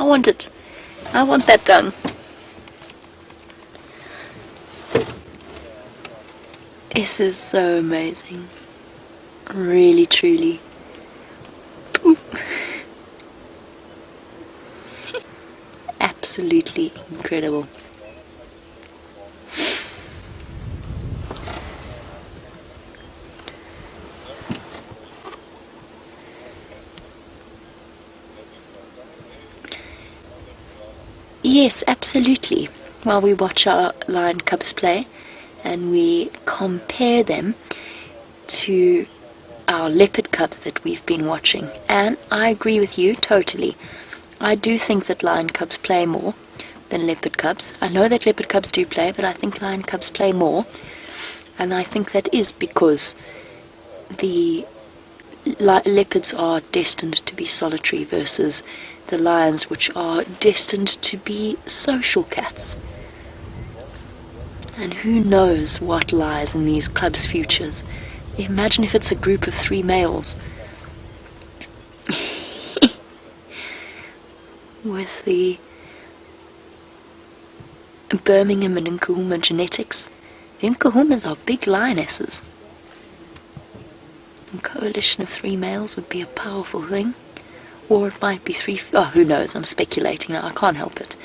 I want it. I want that dung. This is so amazing. Really, truly. Absolutely incredible. Yes, absolutely. While we watch our lion cubs play and we compare them to our leopard cubs that we've been watching, and I agree with you totally. I do think that lion cubs play more than leopard cubs. I know that leopard cubs do play, but I think lion cubs play more, and I think that is because the leopards are destined to be solitary versus the lions, which are destined to be social cats. And who knows what lies in these cubs' futures. Imagine if it's a group of 3 males with the Birmingham and Nkahuma genetics. The Nkahumas are big lionesses. A coalition of 3 males would be a powerful thing. Or it might be 3... Oh, who knows? I'm speculating now. I can't help it.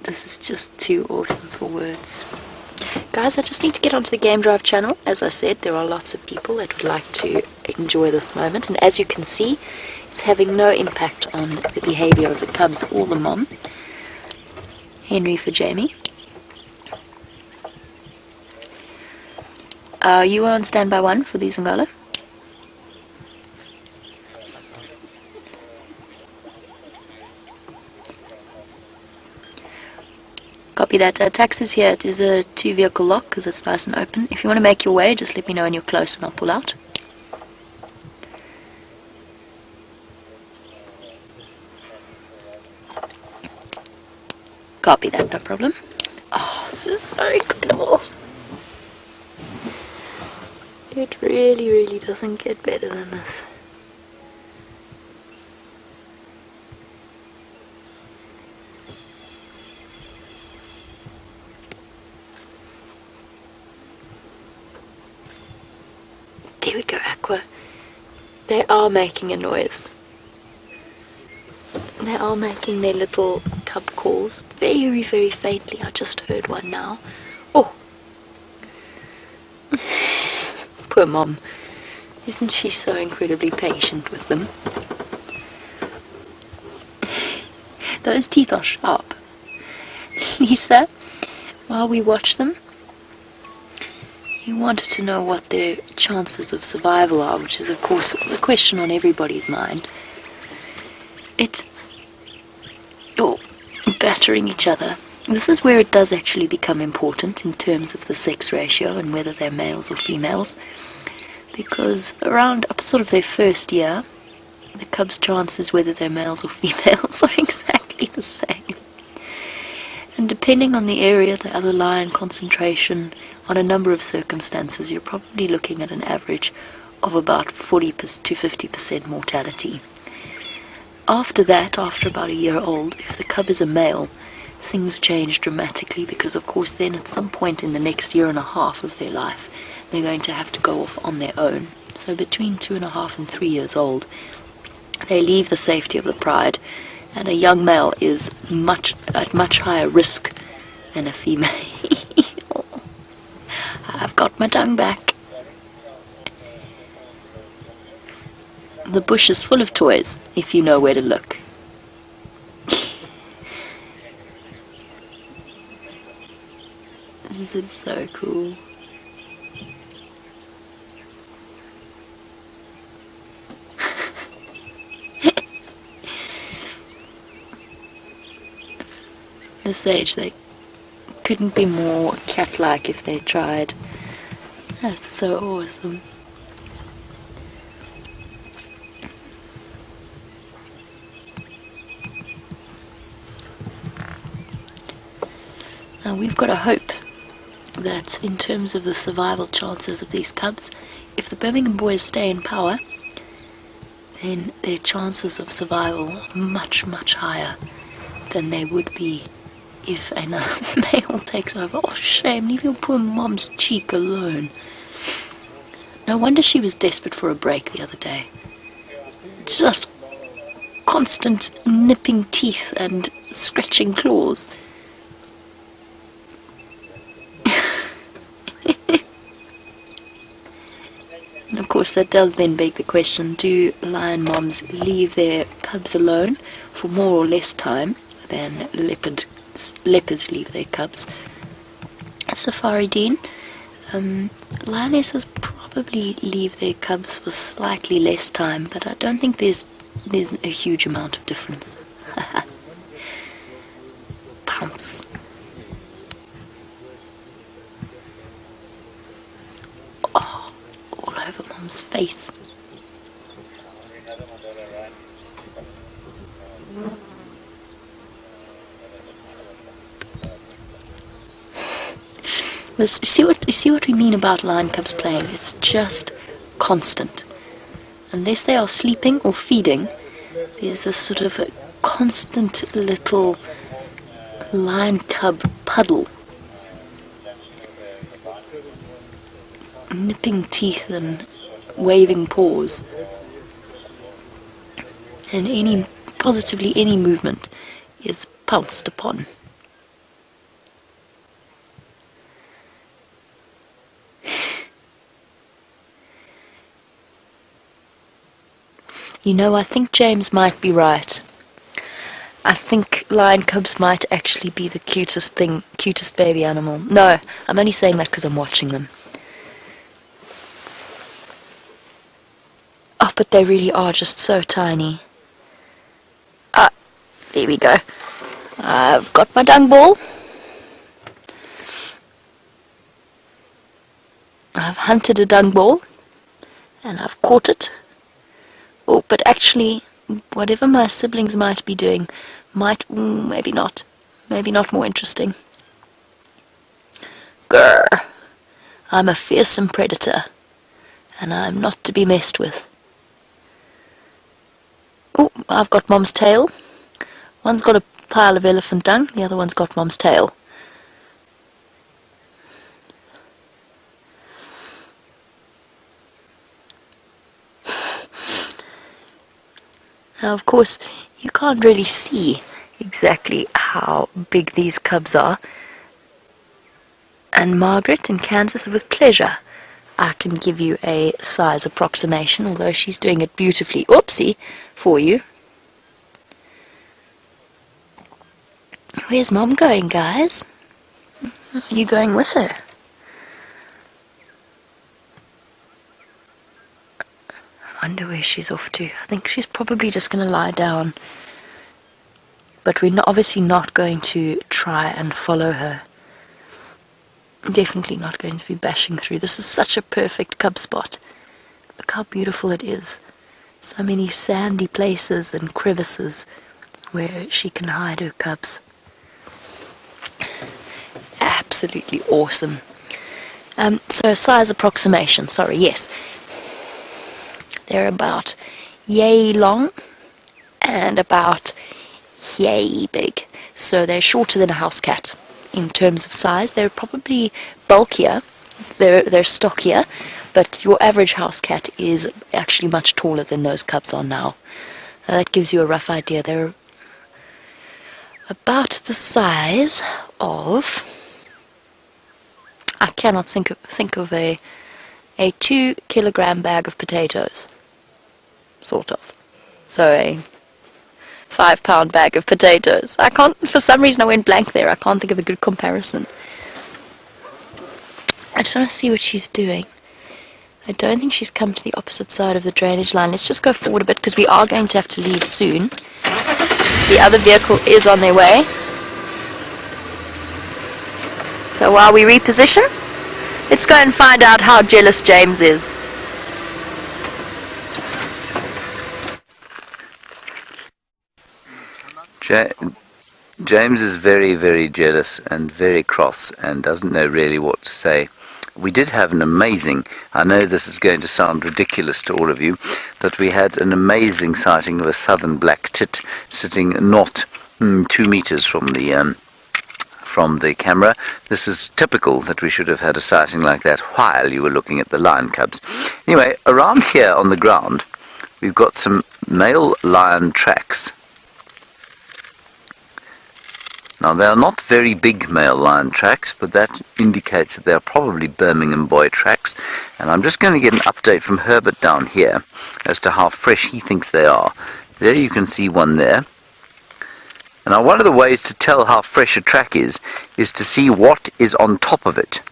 This is just too awesome for words. Guys, I just need to get onto the Game Drive channel. As I said, there are lots of people that would like to enjoy this moment. And as you can see, it's having no impact on the behavior of the cubs or the mom. Henry for Jamie. You are on standby 1 for the Zangala. Copy that. Taxis here. It is a 2-vehicle lock because it's nice and open. If you want to make your way, just let me know when you're close and I'll pull out. Copy that, no problem. Oh, this is so incredible. It really, really doesn't get better than this. There we go, Aqua. They are making a noise. They are making their little cub calls very, very faintly. I just heard one now. Oh! Poor mom. Isn't she so incredibly patient with them? Those teeth are sharp. Lisa, while we watch them, you wanted to know what their chances of survival are, which is of course the question on everybody's mind. It's battering each other. This is where it does actually become important in terms of the sex ratio and whether they're males or females, because around up sort of their first year, the cubs' chances whether they're males or females are exactly the same. And depending on the area, the other lion concentration, on a number of circumstances, you're probably looking at an average of about 40 to 50% mortality. After that, after about a year old, if the cub is a male, things change dramatically because, of course, then at some point in the next year and a half of their life, they're going to have to go off on their own. So between 2.5 and 3 years old, they leave the safety of the pride, and a young male is at much higher risk than a female. I've got my tongue back. The bush is full of toys, if you know where to look. This is so cool. This age, they couldn't be more cat-like if they tried. That's so awesome. Now we've got to hope that in terms of the survival chances of these cubs, if the Birmingham boys stay in power, then their chances of survival are much, much higher than they would be if another male takes over. Oh, shame, leave your poor mom's cheek alone. No wonder she was desperate for a break the other day. Just constant nipping teeth and scratching claws. And of course that does then beg the question, do lion moms leave their cubs alone for more or less time than leopards leave their cubs? Safari Dean, lionesses probably leave their cubs for slightly less time, but I don't think there's a huge amount of difference. Pounce. Oh, all over Mom's face. You see what we mean about lion cubs playing? It's just constant. Unless they are sleeping or feeding, there's this sort of a constant little lion cub puddle. Nipping teeth and waving paws. And positively any movement is pounced upon. You know, I think James might be right. I think lion cubs might actually be the cutest baby animal. No, I'm only saying that because I'm watching them. Oh, but they really are just so tiny. Ah, there we go. I've got my dung ball. I've hunted a dung ball, and I've caught it. Oh, but actually, whatever my siblings might be doing, maybe not more interesting. Grr! I'm a fearsome predator, and I'm not to be messed with. Oh, I've got Mom's tail. One's got a pile of elephant dung, the other one's got Mom's tail. Now, of course, you can't really see exactly how big these cubs are. And Margaret in Kansas, with pleasure, I can give you a size approximation, although she's doing it beautifully, oopsie, for you. Where's Mom going, guys? Are you going with her? I wonder where she's off to. I think she's probably just going to lie down. But we're obviously not going to try and follow her. Definitely not going to be bashing through. This is such a perfect cub spot. Look how beautiful it is. So many sandy places and crevices where she can hide her cubs. Absolutely awesome. So size approximation, sorry, yes. They're about yay long and about yay big. So they're shorter than a house cat in terms of size. They're probably bulkier, they're stockier, but your average house cat is actually much taller than those cubs are now. That gives you a rough idea. They're about the size of, I cannot think of a 2 kilogram bag of potatoes, sort of. So a 5 pound bag of potatoes. I can't, for some reason I went blank there. I can't think of a good comparison. I just want to see what she's doing. I don't think she's come to the opposite side of the drainage line. Let's just go forward a bit because we are going to have to leave soon. The other vehicle is on their way. So while we reposition, let's go and find out how jealous James is. James is very, very jealous and very cross and doesn't know really what to say. we did have an amazing, I know this is going to sound ridiculous to all of you, but we had an amazing sighting of a southern black tit sitting not 2 meters from the camera. This is typical that we should have had a sighting like that while you were looking at the lion cubs. Anyway, around here on the ground, we've got some male lion tracks. Now, they are not very big male lion tracks, but that indicates that they are probably Birmingham boy tracks. And I'm just going to get an update from Herbert down here as to how fresh he thinks they are. There you can see one there. Now, one of the ways to tell how fresh a track is to see what is on top of it.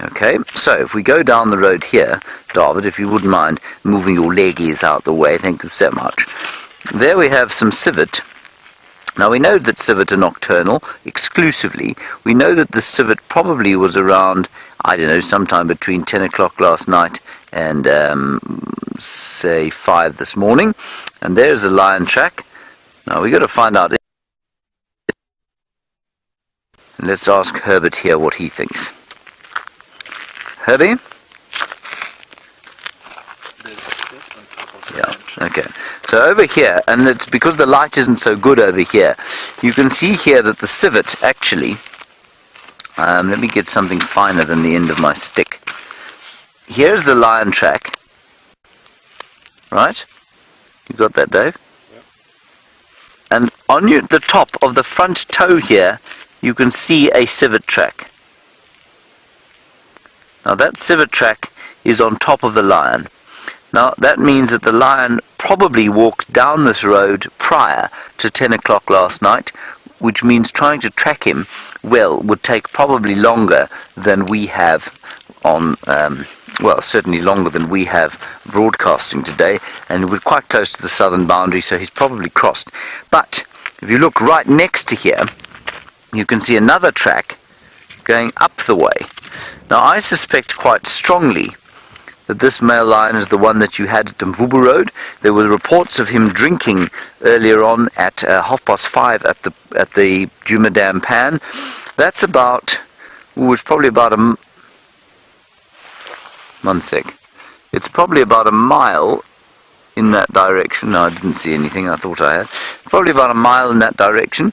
Okay, so if we go down the road here, David, if you wouldn't mind moving your leggies out the way, thank you so much. There we have some civet. Now, we know that civet are nocturnal exclusively. We know that the civet probably was around, I don't know, sometime between 10 o'clock last night and, say, 5 this morning. And there's a lion track. Now, we've got to find out. Let's ask Herbert here what he thinks. Herbie? Yeah, okay. So over here, and it's because the light isn't so good over here, you can see here that the civet actually, let me get something finer than the end of my stick. Here's the lion track, right? You got that, Dave? Yep. And on the top of the front toe here, you can see a civet track. Now that civet track is on top of the lion. Now that means that the lion probably walked down this road prior to 10 o'clock last night, which means trying to track him, well, would take probably longer than we have on, well, certainly longer than we have broadcasting today, and we're quite close to the southern boundary, so he's probably crossed. But if you look right next to here, you can see another track going up the way. Now I suspect quite strongly that this male lion is the one that you had at Mvubu Road. There were reports of him drinking earlier on at 5:30 at the Djuma Dam Pan. That's about, it's probably about it's probably about a mile in that direction. No, I didn't see anything, I thought I had. Probably about a mile in that direction.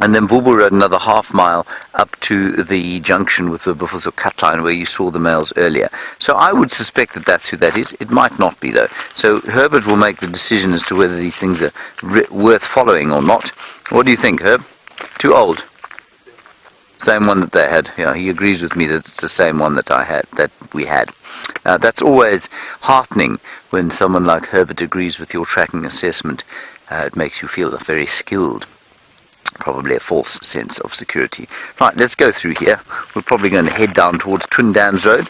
And then Mvubu Road another half mile up to the junction with the Buffalo cut line where you saw the males earlier. So I would suspect that that's who that is. It might not be though. So Herbert will make the decision as to whether these things are worth following or not. What do you think, Herb? Too old? Same one that they had. Yeah, he agrees with me that it's the same one that we had. That's always heartening when someone like Herbert agrees with your tracking assessment. It makes you feel very skilled. Probably a false sense of security. Right, let's go through here. We're probably going to head down towards Twin Dams Road.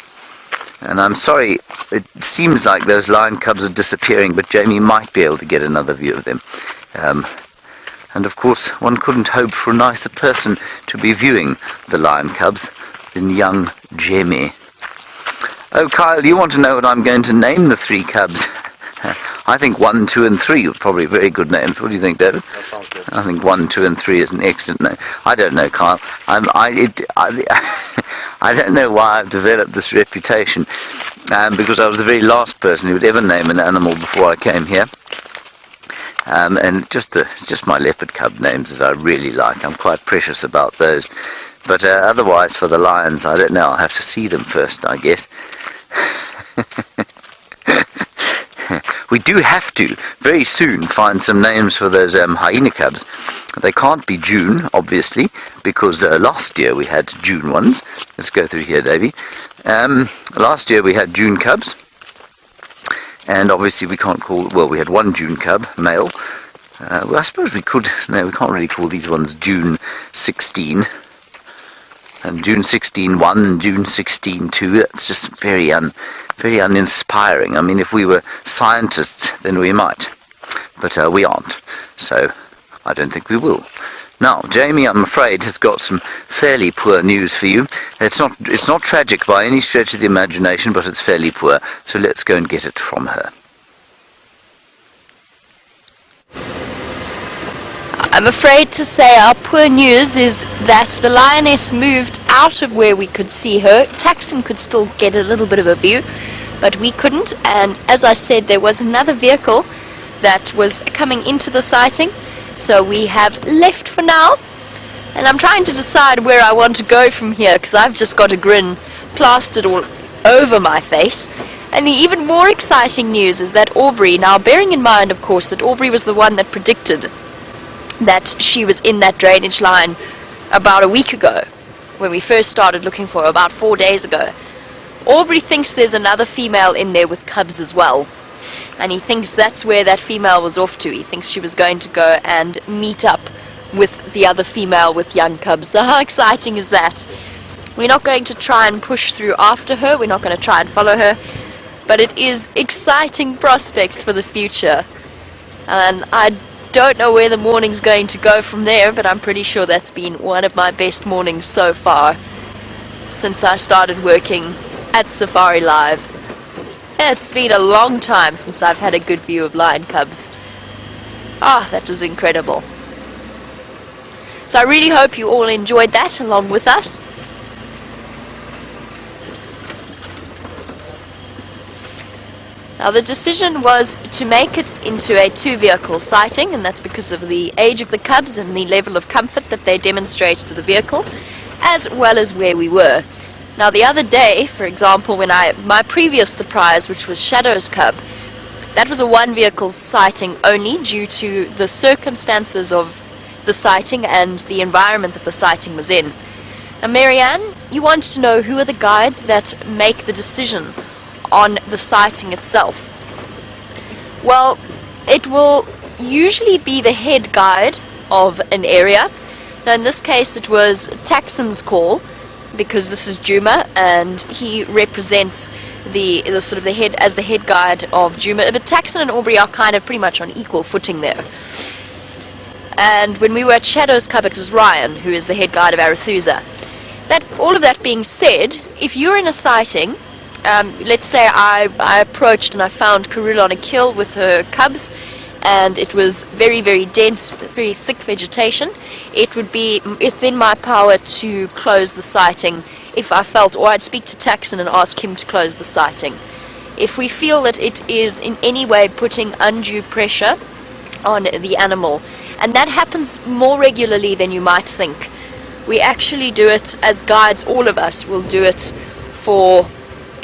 And I'm sorry, it seems like those lion cubs are disappearing, but Jamie might be able to get another view of them. And of course, one couldn't hope for a nicer person to be viewing the lion cubs than young Jamie. Oh, Kyle, you want to know what I'm going to name the 3 cubs? I think 1, 2 and 3 are probably very good names. What do you think, David? That sounds good. I think 1, 2 and 3 is an excellent name. I don't know, Kyle. I don't know why I've developed this reputation, because I was the very last person who would ever name an animal before I came here. And it's just my leopard cub names that I really like. I'm quite precious about those. But otherwise, for the lions, I don't know. I'll have to see them first, I guess. We do have to, very soon, find some names for those hyena cubs. They can't be June, obviously, because last year we had June ones. Let's go through here, Davey. Last year we had June cubs. And obviously we can't call, well, we had 1 June cub, male. Well, I suppose we could, no, we can't really call these ones June 16. And June 16-1 and June 16-2, that's just very uninspiring. I mean, if we were scientists, then we might. But we aren't, so I don't think we will. Now, Jamie, I'm afraid, has got some fairly poor news for you. It's not tragic by any stretch of the imagination, but it's fairly poor. So let's go and get it from her. I'm afraid to say our poor news is that the lioness moved out of where we could see her. Taxon could still get a little bit of a view, but we couldn't. And as I said, there was another vehicle that was coming into the sighting, so we have left for now. And I'm trying to decide where I want to go from here, because I've just got a grin plastered all over my face. And the even more exciting news is that Aubrey, now bearing in mind, of course, that Aubrey was the one that predicted that she was in that drainage line about a week ago, when we first started looking for her, about 4 days ago. Aubrey thinks there's another female in there with cubs as well. And he thinks that's where that female was off to. He thinks she was going to go and meet up with the other female with young cubs. So how exciting is that? We're not going to try and push through after her. We're not going to try and follow her. But it is exciting prospects for the future. And I don't know where the morning's going to go from there, but I'm pretty sure that's been one of my best mornings so far since I started working at Safari Live. It's been a long time since I've had a good view of lion cubs. Ah, that was incredible. So I really hope you all enjoyed that along with us. Now the decision was to make it into a 2-vehicle sighting, and that's because of the age of the cubs and the level of comfort that they demonstrated with the vehicle, as well as where we were. Now the other day, for example, when my previous surprise, which was Shadow's cub, that was a 1-vehicle sighting only due to the circumstances of the sighting and the environment that the sighting was in. Now Marianne, you wanted to know who are the guides that make the decision on the sighting itself. Well, it will usually be the head guide of an area. Now in this case it was Taxon's call, because this is Djuma and he represents the sort of the head as the head guide of Djuma. But Taxon and Aubrey are kind of pretty much on equal footing there. And when we were at Shadow's Cub, it was Ryan who is the head guide of Arathusa. All of that being said, if you're in a sighting, let's say I approached and I found Karula on a kill with her cubs, and it was very, very dense, very thick vegetation, it would be within my power to close the sighting if I felt, or I'd speak to Taxon and ask him to close the sighting. If we feel that it is in any way putting undue pressure on the animal, and that happens more regularly than you might think. We actually do it as guides, all of us will do it for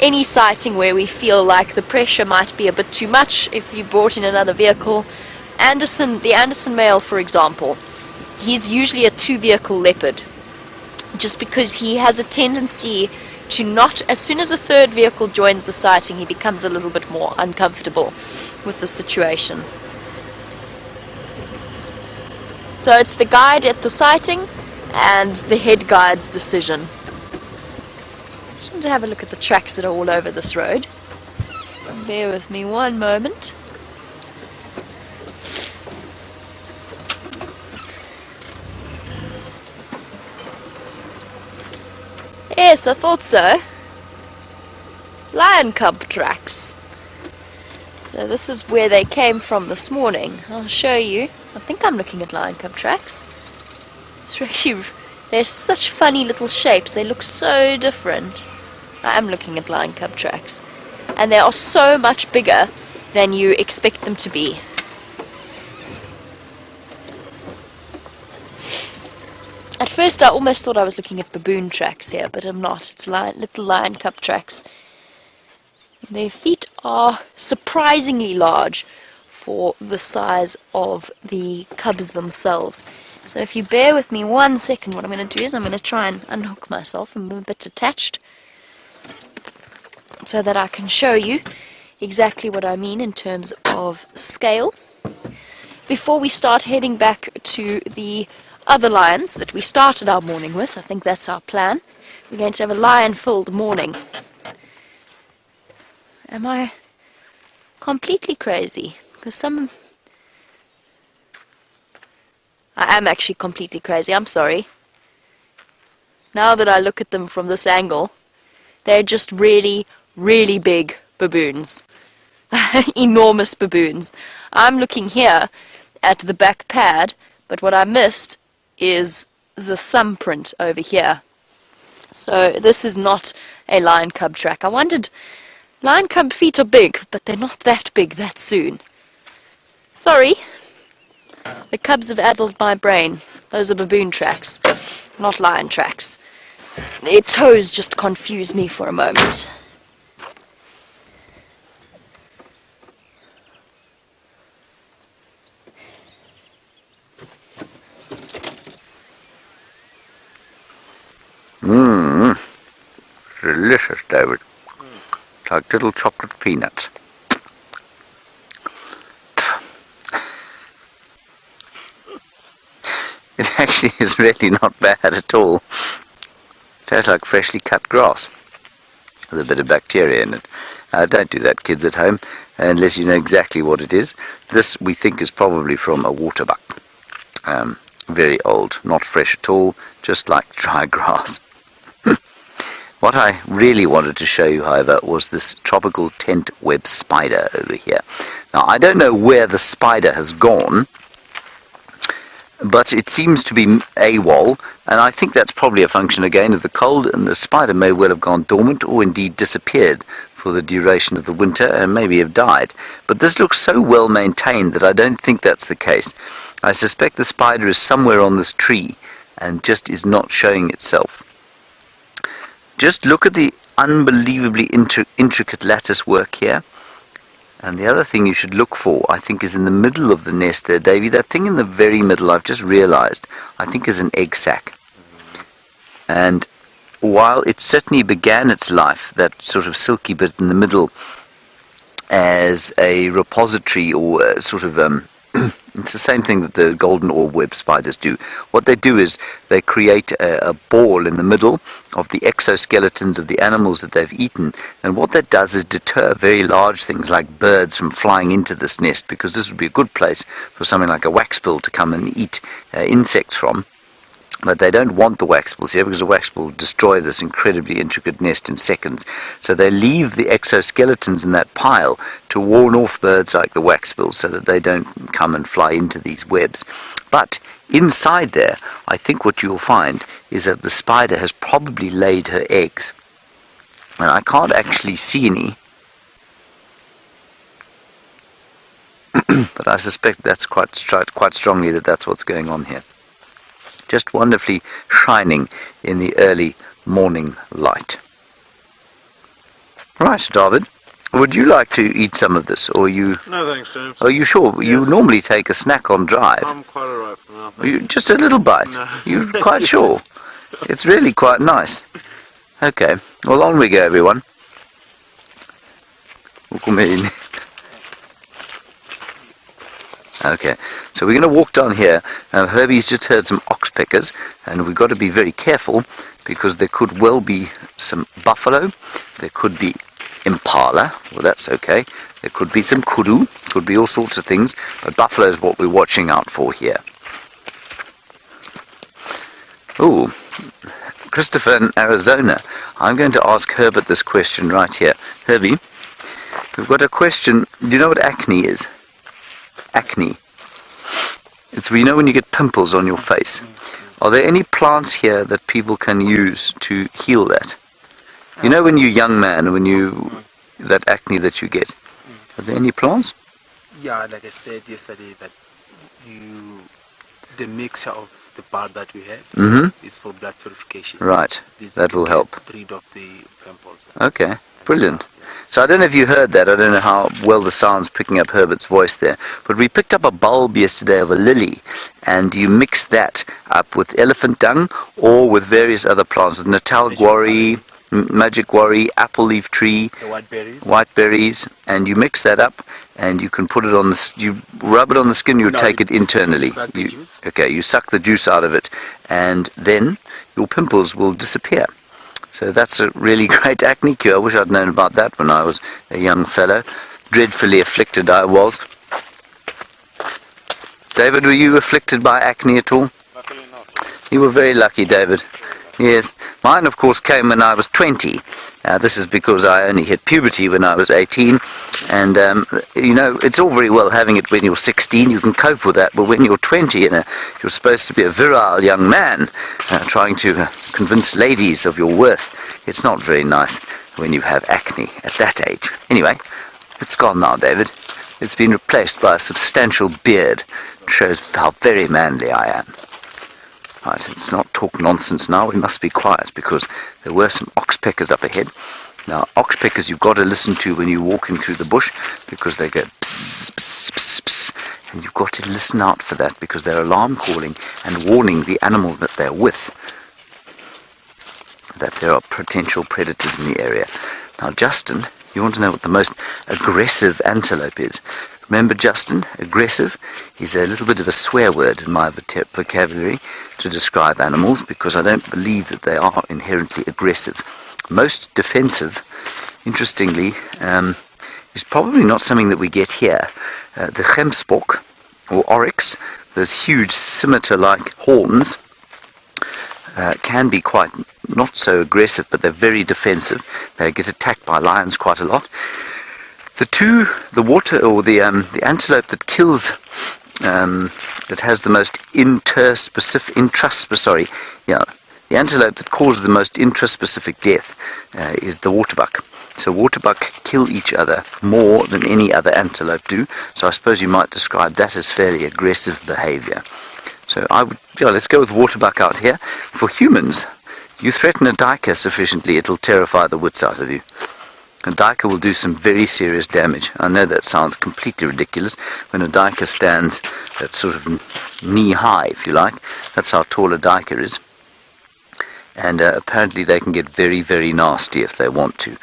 any sighting where we feel like the pressure might be a bit too much. If you brought in another vehicle, the Anderson male, for example, he's usually a 2-vehicle leopard, just because he has a tendency to not, as soon as a 3rd vehicle joins the sighting, he becomes a little bit more uncomfortable with the situation. So it's the guide at the sighting and the head guide's decision. Just want to have a look at the tracks that are all over this road. Bear with me one moment. Yes, I thought so. Lion cub tracks. So this is where they came from this morning. I'll show you. I think I'm looking at lion cub tracks. It's actually, they're such funny little shapes. They look so different. I am looking at lion cub tracks. And they are so much bigger than you expect them to be. At first I almost thought I was looking at baboon tracks here, but I'm not. It's little lion cub tracks. Their feet are surprisingly large for the size of the cubs themselves. So if you bear with me 1 second, what I'm going to do is I'm going to try and unhook myself. I'm a bit attached, so that I can show you exactly what I mean in terms of scale. Before we start heading back to the other lions that we started our morning with, I think that's our plan. We're going to have a lion-filled morning. Am I completely crazy? Because I am actually completely crazy, I'm sorry. Now that I look at them from this angle, they're just really, really big baboons. Enormous baboons. I'm looking here at the back pad, but what I missed is the thumbprint over here. So this is not a lion cub track. I wondered, lion cub feet are big, but they're not that big that soon. Sorry, the cubs have addled my brain. Those are baboon tracks, not lion tracks. Their toes just confused me for a moment. Mmm. Delicious, David. It's like little chocolate peanuts. It actually is really not bad at all. Tastes like freshly cut grass. There's a bit of bacteria in it. Don't do that, kids at home, unless you know exactly what it is. This, we think, is probably from a waterbuck. Very old, not fresh at all, just like dry grass. What I really wanted to show you, however, was this tropical tent web spider over here. Now, I don't know where the spider has gone, but it seems to be AWOL, and I think that's probably a function again of the cold, and the spider may well have gone dormant or indeed disappeared for the duration of the winter and maybe have died. But this looks so well maintained that I don't think that's the case. I suspect the spider is somewhere on this tree and just is not showing itself. Just look at the unbelievably intricate lattice work here. And the other thing you should look for, I think, is in the middle of the nest there, Davy. That thing in the very middle, I've just realized, I think is an egg sac. And while it certainly began its life, that sort of silky bit in the middle, as a repository or a sort of it's the same thing that the golden orb web spiders do. What they do is they create a ball in the middle of the exoskeletons of the animals that they've eaten, and what that does is deter very large things like birds from flying into this nest, because this would be a good place for something like a waxbill to come and eat insects from. But they don't want the waxbills here, because the waxbill will destroy this incredibly intricate nest in seconds. So they leave the exoskeletons in that pile to warn off birds like the waxbills so that they don't come and fly into these webs. But inside there, I think what you'll find is that the spider has probably laid her eggs. And I can't actually see any, but I suspect that's quite strongly that that's what's going on here. Just wonderfully shining in the early morning light. Right, David, would you like to eat some of this, or you? No, thanks, James. Are you sure? Yes. You normally take a snack on drive. I'm quite alright for now. Just a little bite. No. You're quite sure? It's really quite nice. Okay, well, on we go, everyone. Okay, so we're going to walk down here. Herbie's just heard some oxpeckers, and we've got to be very careful, because there could well be some buffalo, there could be impala, well, that's okay, there could be some kudu, could be all sorts of things, but buffalo is what we're watching out for here. Ooh, Christopher in Arizona. I'm going to ask Herbert this question right here. Herbie, we've got a question. Do you know what acne is? Acne. It's, you know, when you get pimples on your face. Are there any plants here that people can use to heal that? You know, when you're a young man, that acne that you get, are there any plants? Yeah, like I said yesterday, that the mixture of the part that we have is for blood purification. Right, that will help. Rid of the pimples. Okay, brilliant. So I don't know if you heard that. I don't know how well the sound's picking up Herbert's voice there. But we picked up a bulb yesterday of a lily, and you mix that up with elephant dung or with various other plants, with natal guarri, magic guarri, apple leaf tree, the white berries, and you mix that up, and you can put it on the, you rub it on the skin, you take it internally. You suck the juice out of it, and then your pimples will disappear. So that's a really great acne cure. I wish I'd known about that when I was a young fellow. Dreadfully afflicted I was. David, were you afflicted by acne at all? Luckily not. You were very lucky, David. Yes, mine of course came when I was 20. This is because I only hit puberty when I was 18, and you know, it's all very well having it when you're 16, you can cope with that, but when you're 20 and you're supposed to be a virile young man trying to convince ladies of your worth, it's not very nice when you have acne at that age. Anyway, it's gone now, David. It's been replaced by a substantial beard. It shows how very manly I am. Right, let's not talk nonsense now. We must be quiet because there were some oxpeckers up ahead. Now, oxpeckers you've got to listen to when you're walking through the bush because they go psss, psss, psss, psss, and you've got to listen out for that because they're alarm calling and warning the animal that they're with that there are potential predators in the area. Now, Justin, you want to know what the most aggressive antelope is? Remember, Justin, aggressive is a little bit of a swear word in my vocabulary to describe animals because I don't believe that they are inherently aggressive. Most defensive, interestingly, is probably not something that we get here. The gemsbok, or oryx, those huge scimitar-like horns, can be quite not so aggressive, but they're very defensive. They get attacked by lions quite a lot. The antelope that kills, that has the most the antelope that causes the most intraspecific death is the waterbuck. So waterbuck kill each other more than any other antelope do. So I suppose you might describe that as fairly aggressive behavior. So let's go with waterbuck out here. For humans, you threaten a duiker sufficiently, it'll terrify the wits out of you. A duiker will do some very serious damage. I know that sounds completely ridiculous. When a duiker stands at sort of knee-high, if you like, that's how tall a duiker is. And apparently they can get very, very nasty if they want to.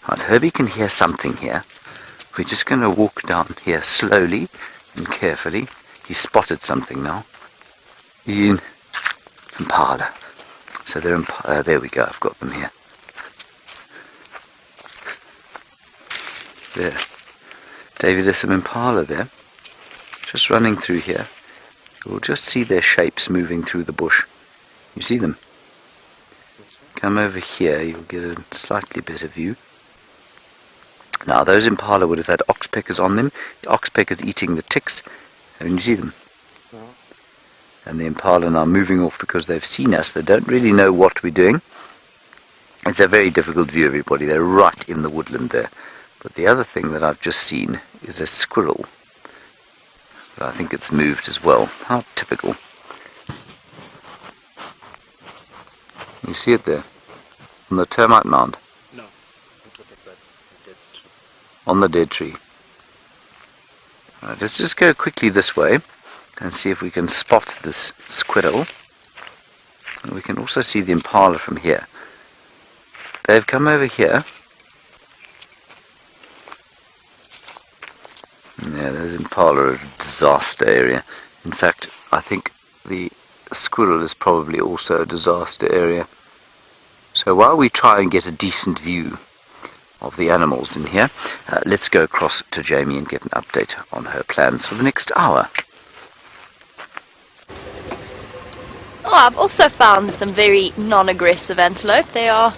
Right, Herbie can hear something here. We're just going to walk down here slowly and carefully. He's spotted something now. Impala. So they're there we go, I've got them here. There. Davey, there's some impala there. Just running through here. You'll just see their shapes moving through the bush. You see them? Come over here, you'll get a slightly better view. Now, those impala would have had oxpeckers on them. The oxpeckers eating the ticks. Haven't you see them? No. And the impala are now moving off because they've seen us. They don't really know what we're doing. It's a very difficult view, everybody. They're right in the woodland there. But the other thing that I've just seen is a squirrel. But I think it's moved as well. How typical. You see it there? On the termite mound? No. On the dead tree. Right, let's just go quickly this way and see if we can spot this squirrel. And we can also see the impala from here. They've come over here. Yeah, those impala are a disaster area. In fact, I think the squirrel is probably also a disaster area. So while we try and get a decent view of the animals in here, let's go across to Jamie and get an update on her plans for the next hour. Oh, I've also found some very non-aggressive antelope. They are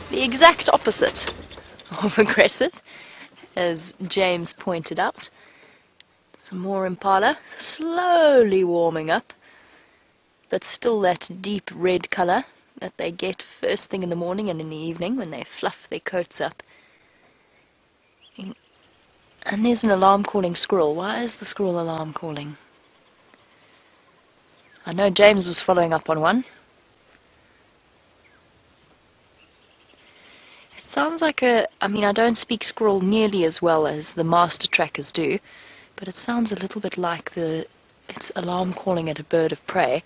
the exact opposite of aggressive, as James pointed out. Some more impala, slowly warming up, but still that deep red colour that they get first thing in the morning and in the evening when they fluff their coats up. And there's an alarm calling squirrel. Why is the squirrel alarm calling? I know James was following up on one. It sounds like I don't speak squirrel nearly as well as the master trackers do, but it sounds a little bit like it's alarm calling at a bird of prey.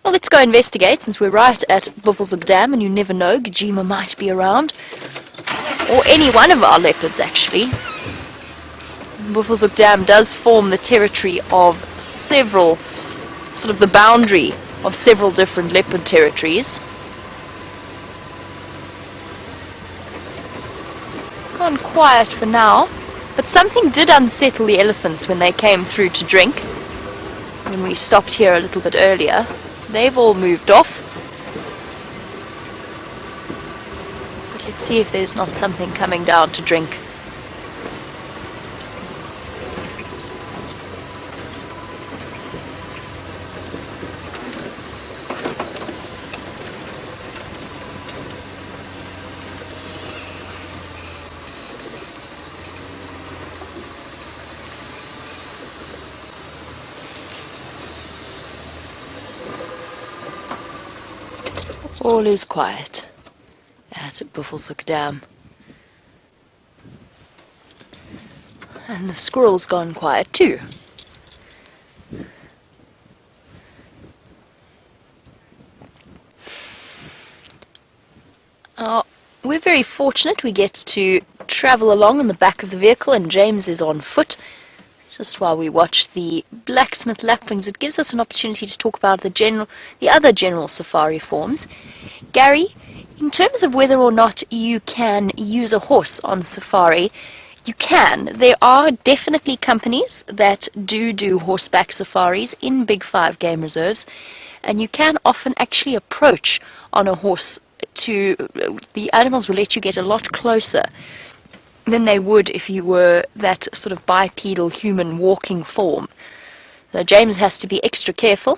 Well, let's go investigate, since we're right at Buffelshoek Dam, and you never know, Djuma might be around. Or any one of our leopards, actually. Buffelshoek Dam does form the territory of several, sort of the boundary of several different leopard territories. Gone quiet for now, but something did unsettle the elephants when they came through to drink. When we stopped here a little bit earlier, they've all moved off. But let's see if there's not something coming down to drink. All is quiet at Buffelshoek Dam. And the squirrel's gone quiet too. We're very fortunate. We get to travel along in the back of the vehicle, and James is on foot. Just while we watch the blacksmith lapwings, it gives us an opportunity to talk about the other general safari forms. Gary, in terms of whether or not you can use a horse on safari, you can. There are definitely companies that do horseback safaris in Big 5 game reserves, and you can often actually approach on a horse. The animals will let you get a lot closer than they would if you were that sort of bipedal human walking form. So James has to be extra careful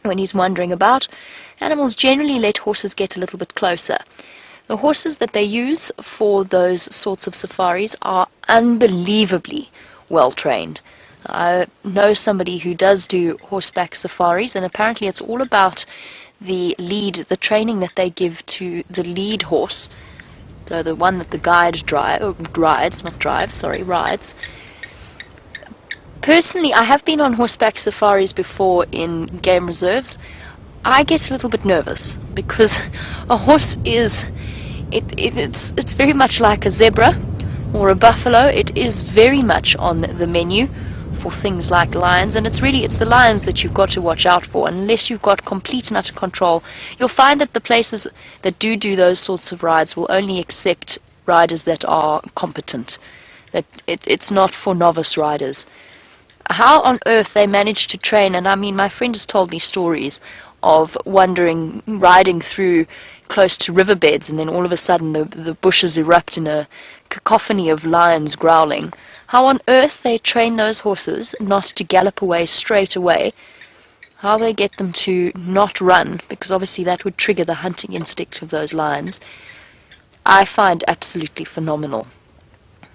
when he's wandering about. Animals generally let horses get a little bit closer. The horses that they use for those sorts of safaris are unbelievably well trained. I know somebody who does do horseback safaris, and apparently it's all about the training that they give to the lead horse. So the one that the guide rides. Personally, I have been on horseback safaris before in game reserves. I get a little bit nervous because a horse it's very much like a zebra or a buffalo. It is very much on the menu for things like lions, and it's the lions that you've got to watch out for. Unless you've got complete and utter control, you'll find that the places that do those sorts of rides will only accept riders that are competent. That it's not for novice riders. How on earth they manage to train, and I mean, my friend has told me stories of riding through close to riverbeds, and then all of a sudden the bushes erupt in a cacophony of lions growling. How on earth they train those horses not to gallop away straight away, how they get them to not run, because obviously that would trigger the hunting instinct of those lions, I find absolutely phenomenal.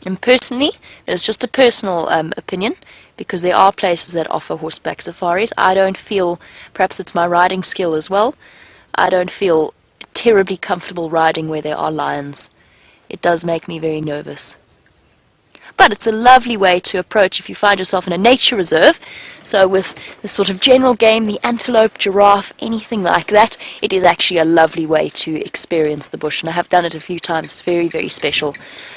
And personally, it's just a personal opinion, because there are places that offer horseback safaris. I don't feel, perhaps it's my riding skill as well, I don't feel terribly comfortable riding where there are lions. It does make me very nervous. But it's a lovely way to approach if you find yourself in a nature reserve. So with the sort of general game, the antelope, giraffe, anything like that, it is actually a lovely way to experience the bush. And I have done it a few times. It's very, very special.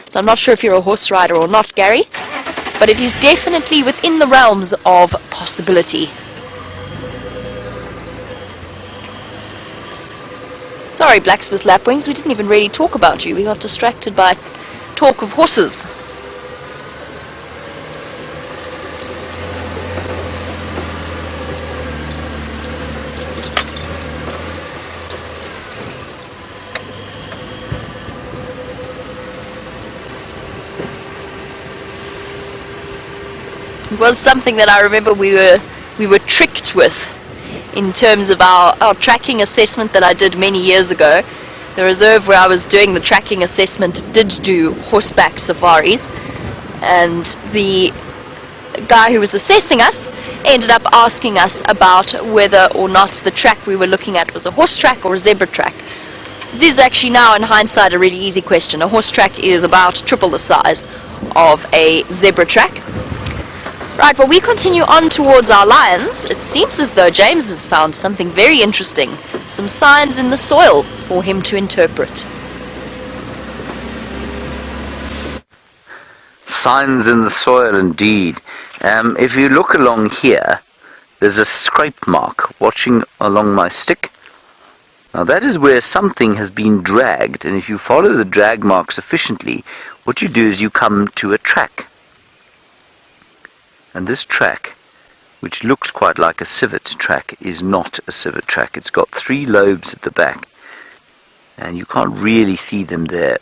So I'm not sure if you're a horse rider or not, Gary, but it is definitely within the realms of possibility. Sorry, Blacksmith Lapwings, we didn't even really talk about you. We got distracted by talk of horses. It was something that I remember we were tricked with in terms of our tracking assessment that I did many years ago. The reserve where I was doing the tracking assessment did do horseback safaris, and the guy who was assessing us ended up asking us about whether or not the track we were looking at was a horse track or a zebra track. This is actually now in hindsight a really easy question. A horse track is about triple the size of a zebra track. Right, well, we continue on towards our lions. It seems as though James has found something very interesting, some signs in the soil for him to interpret. Signs in the soil, indeed. If you look along here, there's a scrape mark watching along my stick. Now that is where something has been dragged, and if you follow the drag mark sufficiently, what you do is you come to a track. And this track which looks quite like a civet track, is not a civet track. It's got 3 lobes at the back, and you can't really see them there,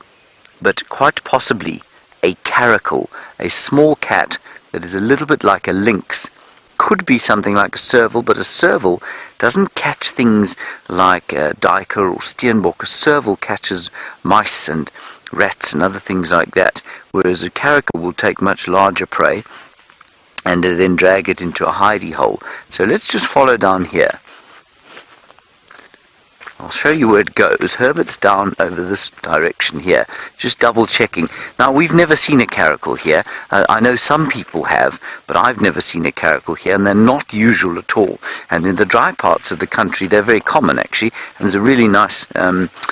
but quite possibly a caracal, a small cat that is a little bit like a lynx. Could be something like a serval, but a serval doesn't catch things like duiker or steenbok. A serval catches mice and rats and other things like that, whereas a caracal will take much larger prey and then drag it into a hidey hole. So let's just follow down here. I'll show you where it goes. Herbert's down over this direction here, just double checking. Now, we've never seen a caracal here. I know some people have, but I've never seen a caracal here, and they're not usual at all. And in the dry parts of the country, they're very common, actually. And there's a really nice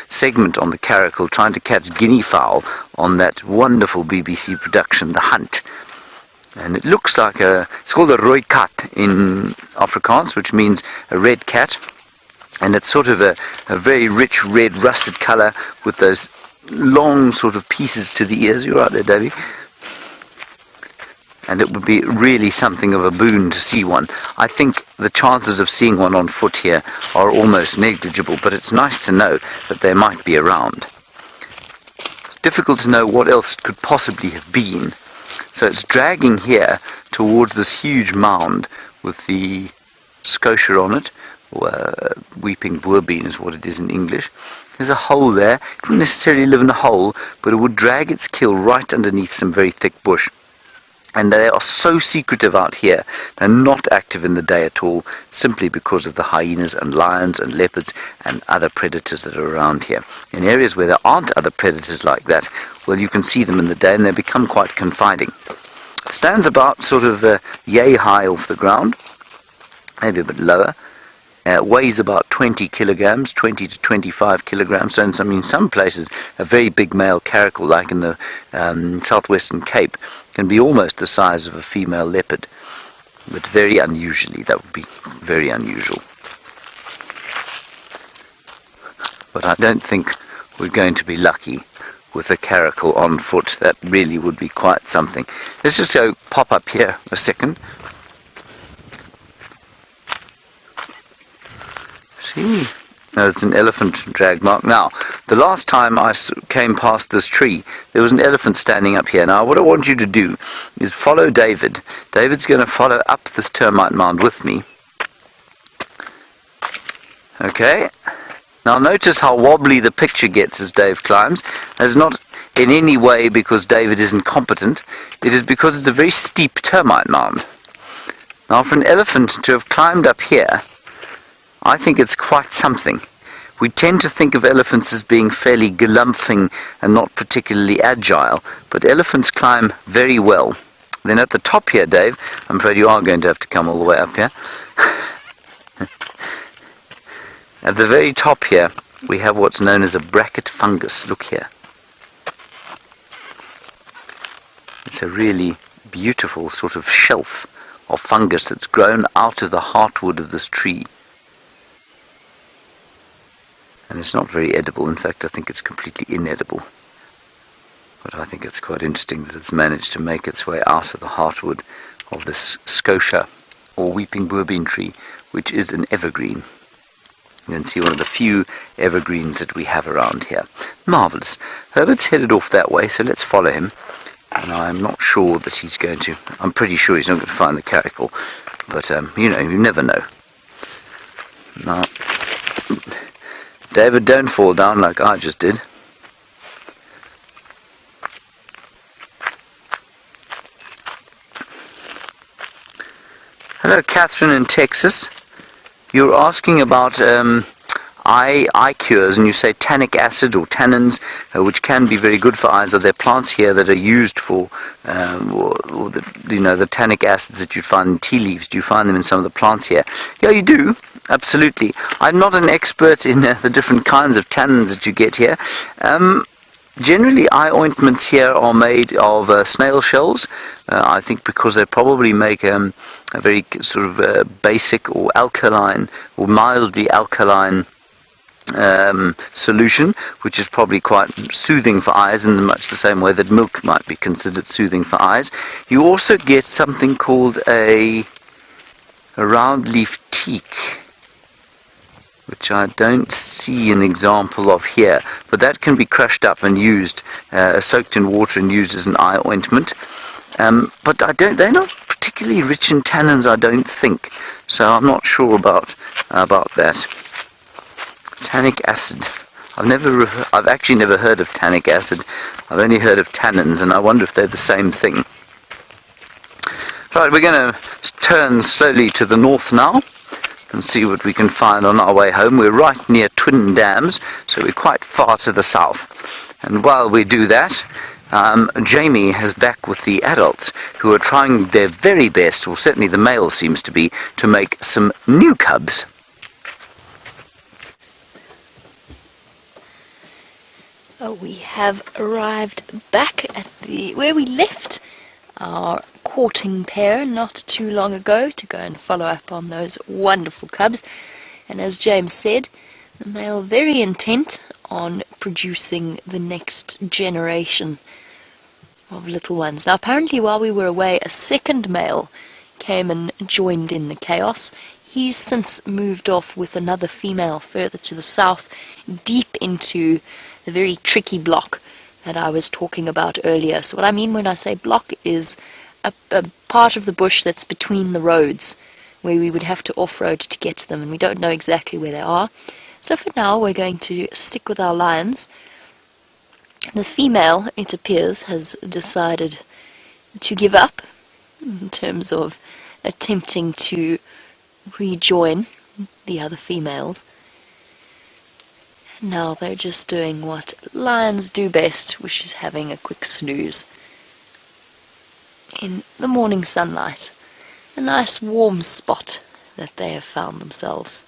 segment on the caracal trying to catch guinea fowl on that wonderful BBC production, The Hunt. And it looks like it's called a rooi kat in Afrikaans, which means a red cat. And it's sort of a very rich red russet colour with those long sort of pieces to the ears. You're right there, Davy. And it would be really something of a boon to see one. I think the chances of seeing one on foot here are almost negligible, but it's nice to know that they might be around. It's difficult to know what else it could possibly have been. So it's dragging here towards this huge mound with the scotia on it. Weeping boerbean is what it is in English. There's a hole there. It wouldn't necessarily live in a hole, but it would drag its kill right underneath some very thick bush. And they are so secretive out here. They're not active in the day at all, simply because of the hyenas and lions and leopards and other predators that are around here. In areas where there aren't other predators like that, well, you can see them in the day and they become quite confiding. Stands about sort of yay high off the ground, maybe a bit lower. Weighs about 20 kilograms, 20 to 25 kilograms. So in some places, a very big male caracal, like in the southwestern Cape, can be almost the size of a female leopard. But very unusually, that would be very unusual. But I don't think we're going to be lucky with a caracal on foot. That really would be quite something. Let's just go pop up here a second. See? No, it's an elephant drag mark. Now, the last time I came past this tree, there was an elephant standing up here. Now, what I want you to do is follow David. David's going to follow up this termite mound with me. Okay. Now, notice how wobbly the picture gets as Dave climbs. That's not in any way because David is incompetent. It is because it's a very steep termite mound. Now, for an elephant to have climbed up here, I think it's quite something. We tend to think of elephants as being fairly galumphing and not particularly agile, but elephants climb very well. Then at the top here, Dave, I'm afraid you are going to have to come all the way up here. At the very top here, we have what's known as a bracket fungus. Look here. It's a really beautiful sort of shelf of fungus that's grown out of the heartwood of this tree. And it's not very edible. In fact, I think it's completely inedible. But I think it's quite interesting that it's managed to make its way out of the heartwood of this scotia, or weeping boerbean tree, which is an evergreen. You can see one of the few evergreens that we have around here. Marvellous. Herbert's headed off that way, so let's follow him. And I'm not sure that he's going to... I'm pretty sure he's not going to find the caracal. But, you know, you never know. Now... David, don't fall down like I just did. Hello, Catherine in Texas. You're asking about eye cures, and you say tannic acid or tannins, which can be very good for eyes. Are there plants here that are used for, the tannic acids that you'd find in tea leaves? Do you find them in some of the plants here? Yeah, you do. Absolutely. I'm not an expert in the different kinds of tannins that you get here. Generally, eye ointments here are made of snail shells. I think because they probably make a very sort of basic or alkaline or mildly alkaline solution, which is probably quite soothing for eyes in much the same way that milk might be considered soothing for eyes. You also get something called a a round-leaf teak, which I don't see an example of here, but that can be crushed up and used, soaked in water and used as an eye ointment. But they're not particularly rich in tannins, I don't think, so I'm not sure about that. Tannic acid. I've actually never heard of tannic acid. I've only heard of tannins, and I wonder if they're the same thing. Right, we're going to turn slowly to the north now and see what we can find on our way home. We're right near Twin Dams, so we're quite far to the south. And while we do that, Jamie is back with the adults, who are trying their very best, or certainly the male seems to be, to make some new cubs. Oh, we have arrived back at where we left our courting pair not too long ago to go and follow up on those wonderful cubs. And as James said, the male very intent on producing the next generation of little ones. Now apparently while we were away, a second male came and joined in the chaos. He's since moved off with another female further to the south, deep into the very tricky block that I was talking about earlier. So what I mean when I say block is a part of the bush that's between the roads, where we would have to off-road to get to them, and we don't know exactly where they are. So for now we're going to stick with our lions. The female, it appears, has decided to give up in terms of attempting to rejoin the other females. Now they're just doing what lions do best, which is having a quick snooze in the morning sunlight. A nice warm spot that they have found themselves.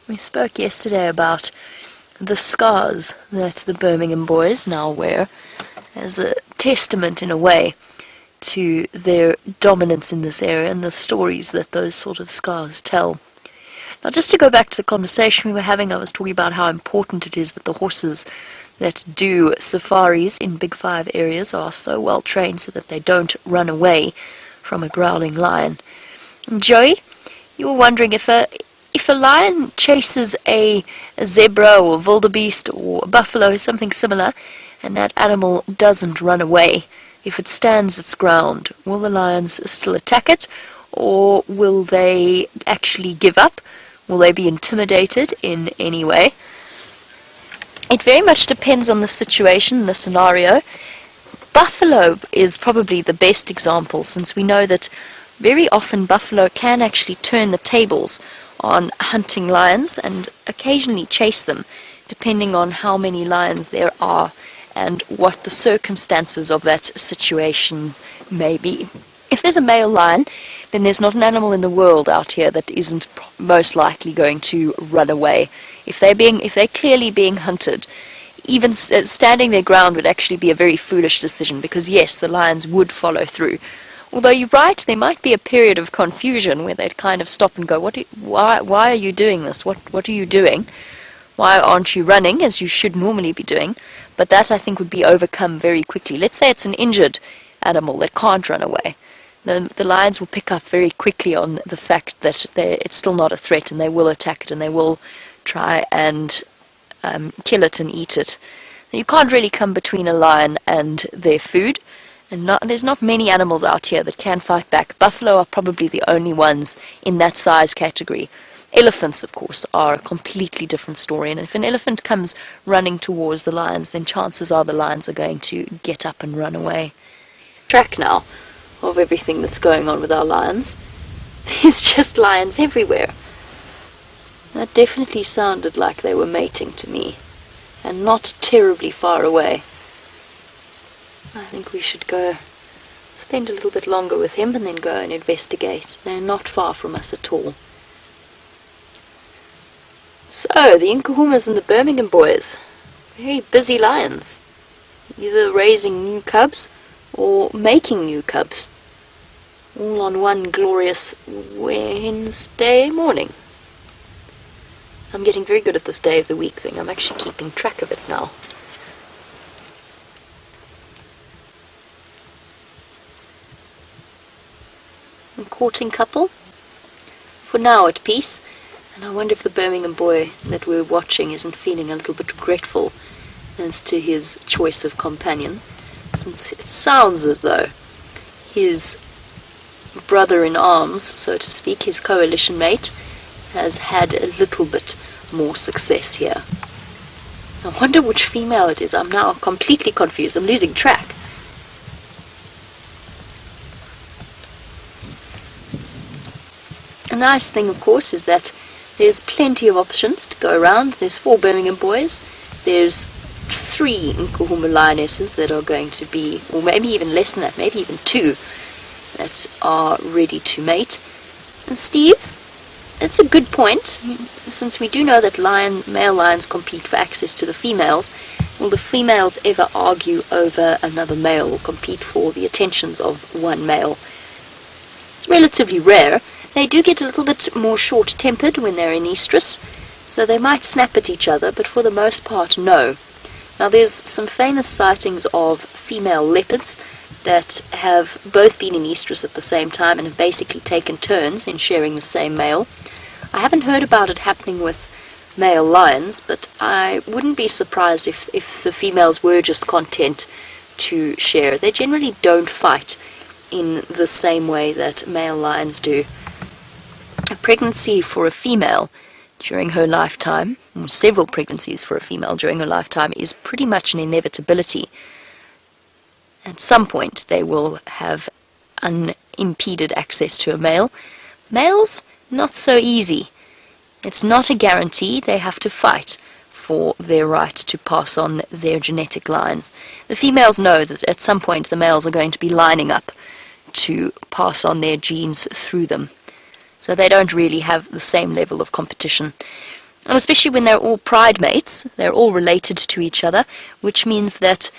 We spoke yesterday about the scars that the Birmingham boys now wear as a testament, in a way, to their dominance in this area and the stories that those sort of scars tell. Now, just to go back to the conversation we were having, I was talking about how important it is that the horses that do safaris in Big Five areas are so well trained so that they don't run away from a growling lion. And Joey, you were wondering if a lion chases a zebra or a wildebeest or a buffalo or something similar, and that animal doesn't run away, if it stands its ground, will the lions still attack it, or will they actually give up? Will they be intimidated in any way? It very much depends on the situation, the scenario. Buffalo is probably the best example, since we know that very often buffalo can actually turn the tables on hunting lions and occasionally chase them, depending on how many lions there are and what the circumstances of that situation may be. If there's a male lion, then there's not an animal in the world out here that isn't most likely going to run away. If they're clearly being hunted, even standing their ground would actually be a very foolish decision, because yes, the lions would follow through. Although you're right, there might be a period of confusion where they'd kind of stop and go, why are you doing this? What are you doing? Why aren't you running, as you should normally be doing? But that, I think, would be overcome very quickly. Let's say it's an injured animal that can't run away. The lions will pick up very quickly on the fact that it's still not a threat, and they will attack it, and they will try and kill it and eat it. You can't really come between a lion and their food. And there's not many animals out here that can fight back. Buffalo are probably the only ones in that size category. Elephants, of course, are a completely different story. And if an elephant comes running towards the lions, then chances are the lions are going to get up and run away. Track now of everything that's going on with our lions. There's just lions everywhere. That definitely sounded like they were mating to me, and not terribly far away. I think we should go spend a little bit longer with him and then go and investigate. They're not far from us at all. So, the Nkuhumas and the Birmingham boys, very busy lions, either raising new cubs or making new cubs. all on one glorious Wednesday morning. I'm getting very good at this day of the week thing. I'm actually keeping track of it now. A courting couple, for now at peace, and I wonder if the Birmingham boy that we're watching isn't feeling a little bit regretful as to his choice of companion, since it sounds as though his brother-in-arms, so to speak, his coalition mate, has had a little bit more success here. I wonder which female it is. I'm now completely confused. I'm losing track. A nice thing, of course, is that there's plenty of options to go around. There's 4 Birmingham boys. There's 3 Nkuhuma lionesses that are going to be, or maybe even less than that, maybe even 2 that are ready to mate. And Steve, it's a good point, since we do know that male lions compete for access to the females. Will the females ever argue over another male or compete for the attentions of one male? It's relatively rare. They do get a little bit more short-tempered when they're in estrus, so they might snap at each other, but for the most part, no. Now, there's some famous sightings of female leopards that have both been in estrus at the same time and have basically taken turns in sharing the same male. I haven't heard about it happening with male lions, but I wouldn't be surprised if the females were just content to share. They generally don't fight in the same way that male lions do. A pregnancy for a female during her lifetime, or several pregnancies for a female during her lifetime, is pretty much an inevitability. At some point they will have unimpeded access to a male. Males, not so easy. It's not a guarantee. They have to fight for their right to pass on their genetic lines. The females know that at some point the males are going to be lining up to pass on their genes through them. So they don't really have the same level of competition. And especially when they're all pride mates, they're all related to each other, which means that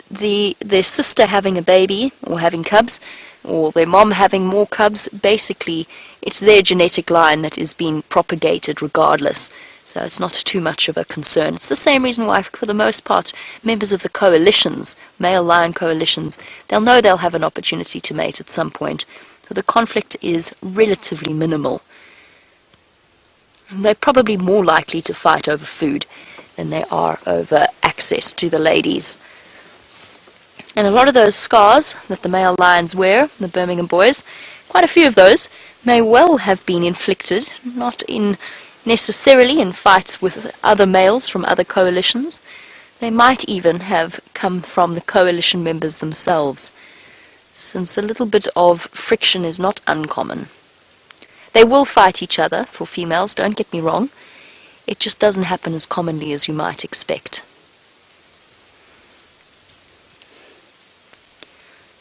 their sister having a baby or having cubs, or their mom having more cubs, basically it's their genetic line that is being propagated regardless. So it's not too much of a concern. It's the same reason why, for the most part, members of the coalitions, male lion coalitions, they'll know they'll have an opportunity to mate at some point. So the conflict is relatively minimal. And they're probably more likely to fight over food than they are over access to the ladies. And a lot of those scars that the male lions wear, the Birmingham boys, quite a few of those may well have been inflicted, not necessarily in fights with other males from other coalitions. They might even have come from the coalition members themselves, since a little bit of friction is not uncommon. They will fight each other for females, don't get me wrong. It just doesn't happen as commonly as you might expect.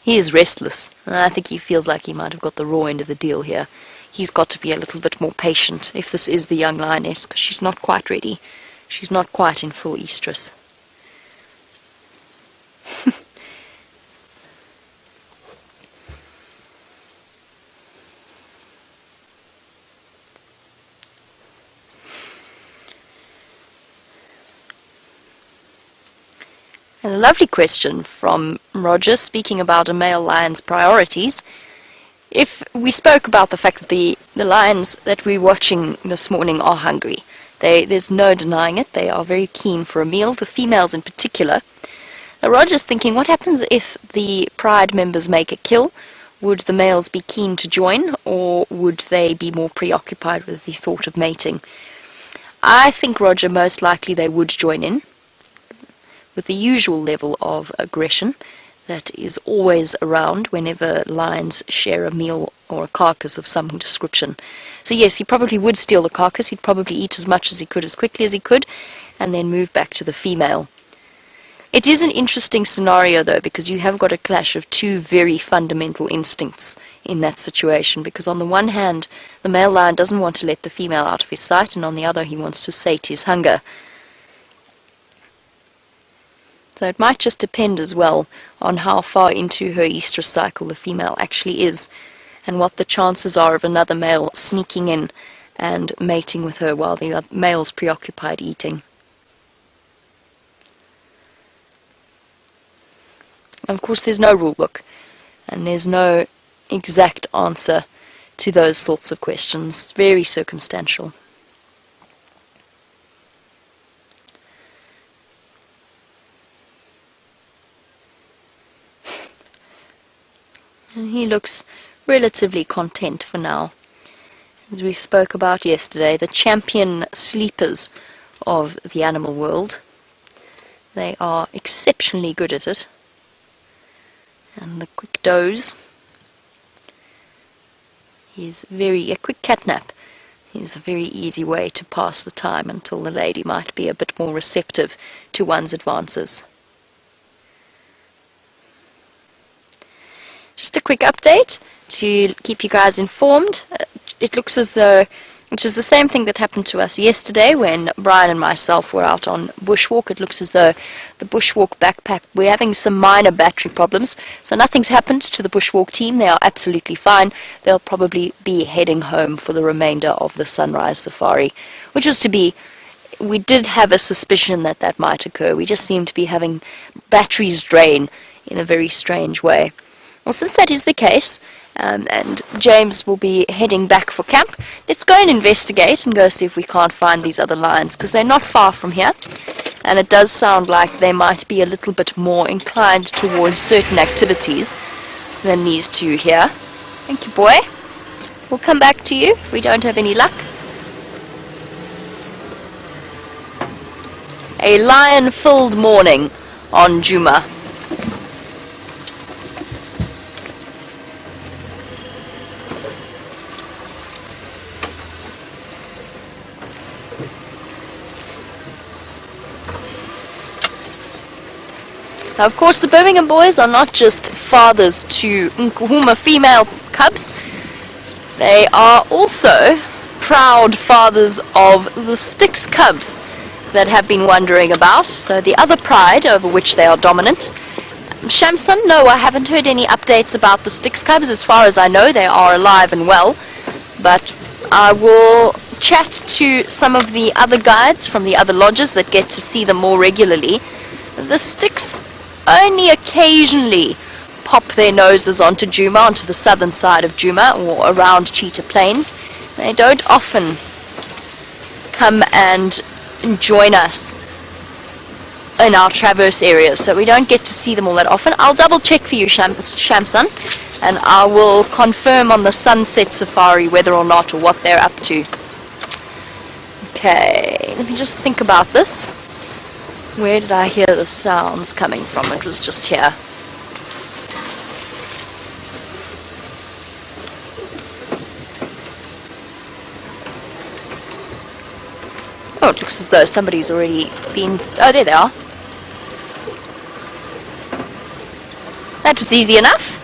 He is restless, and I think he feels like he might have got the raw end of the deal here. He's got to be a little bit more patient if this is the young lioness, because she's not quite ready. She's not quite in full estrus. And a lovely question from Roger, speaking about a male lion's priorities. If we spoke about the fact that the lions that we're watching this morning are hungry, there's no denying it, they are very keen for a meal, the females in particular. Now Roger's thinking, what happens if the pride members make a kill? Would the males be keen to join, or would they be more preoccupied with the thought of mating? I think, Roger, most likely they would join in, with the usual level of aggression that is always around whenever lions share a meal or a carcass of some description. So yes, he probably would steal the carcass. He'd probably eat as much as he could, as quickly as he could, and then move back to the female. It is an interesting scenario, though, because you have got a clash of two very fundamental instincts in that situation, because on the one hand, the male lion doesn't want to let the female out of his sight, and on the other, he wants to sate his hunger. So it might just depend as well on how far into her estrus cycle the female actually is, and what the chances are of another male sneaking in and mating with her while the male's preoccupied eating. Of course, there's no rule book, and there's no exact answer to those sorts of questions. It's very circumstantial. And he looks relatively content for now. As we spoke about yesterday, the champion sleepers of the animal world. They are exceptionally good at it. And the quick doze is a quick cat nap is a very easy way to pass the time until the lady might be a bit more receptive to one's advances. Just a quick update to keep you guys informed. It looks as though, which is the same thing that happened to us yesterday when Brian and myself were out on bushwalk, it looks as though the bushwalk backpack, we're having some minor battery problems, so nothing's happened to the bushwalk team. They are absolutely fine. They'll probably be heading home for the remainder of the sunrise safari, which was to be, we did have a suspicion that that might occur. We just seem to be having batteries drain in a very strange way. Well, since that is the case, and James will be heading back for camp, let's go and investigate and go see if we can't find these other lions, because they're not far from here, and it does sound like they might be a little bit more inclined towards certain activities than these two here. Thank you, boy. We'll come back to you if we don't have any luck. A lion-filled morning on Djuma. Now, of course, the Birmingham boys are not just fathers to Nkuhuma female cubs. They are also proud fathers of the Styx cubs that have been wandering about, so the other pride over which they are dominant. Shamsun, no, I haven't heard any updates about the Styx cubs. As far as I know, they are alive and well, but I will chat to some of the other guides from the other lodges that get to see them more regularly. The Styx only occasionally pop their noses onto Djuma, onto the southern side of Djuma or around Cheetah Plains. They don't often come and join us in our traverse areas, so we don't get to see them all that often. I'll double check for you, Shamsun, and I will confirm on the sunset safari whether or not or what they're up to. Okay, let me just think about this. Where did I hear the sounds coming from? It was just here. Oh, it looks as though somebody's already been... Oh, there they are. That was easy enough.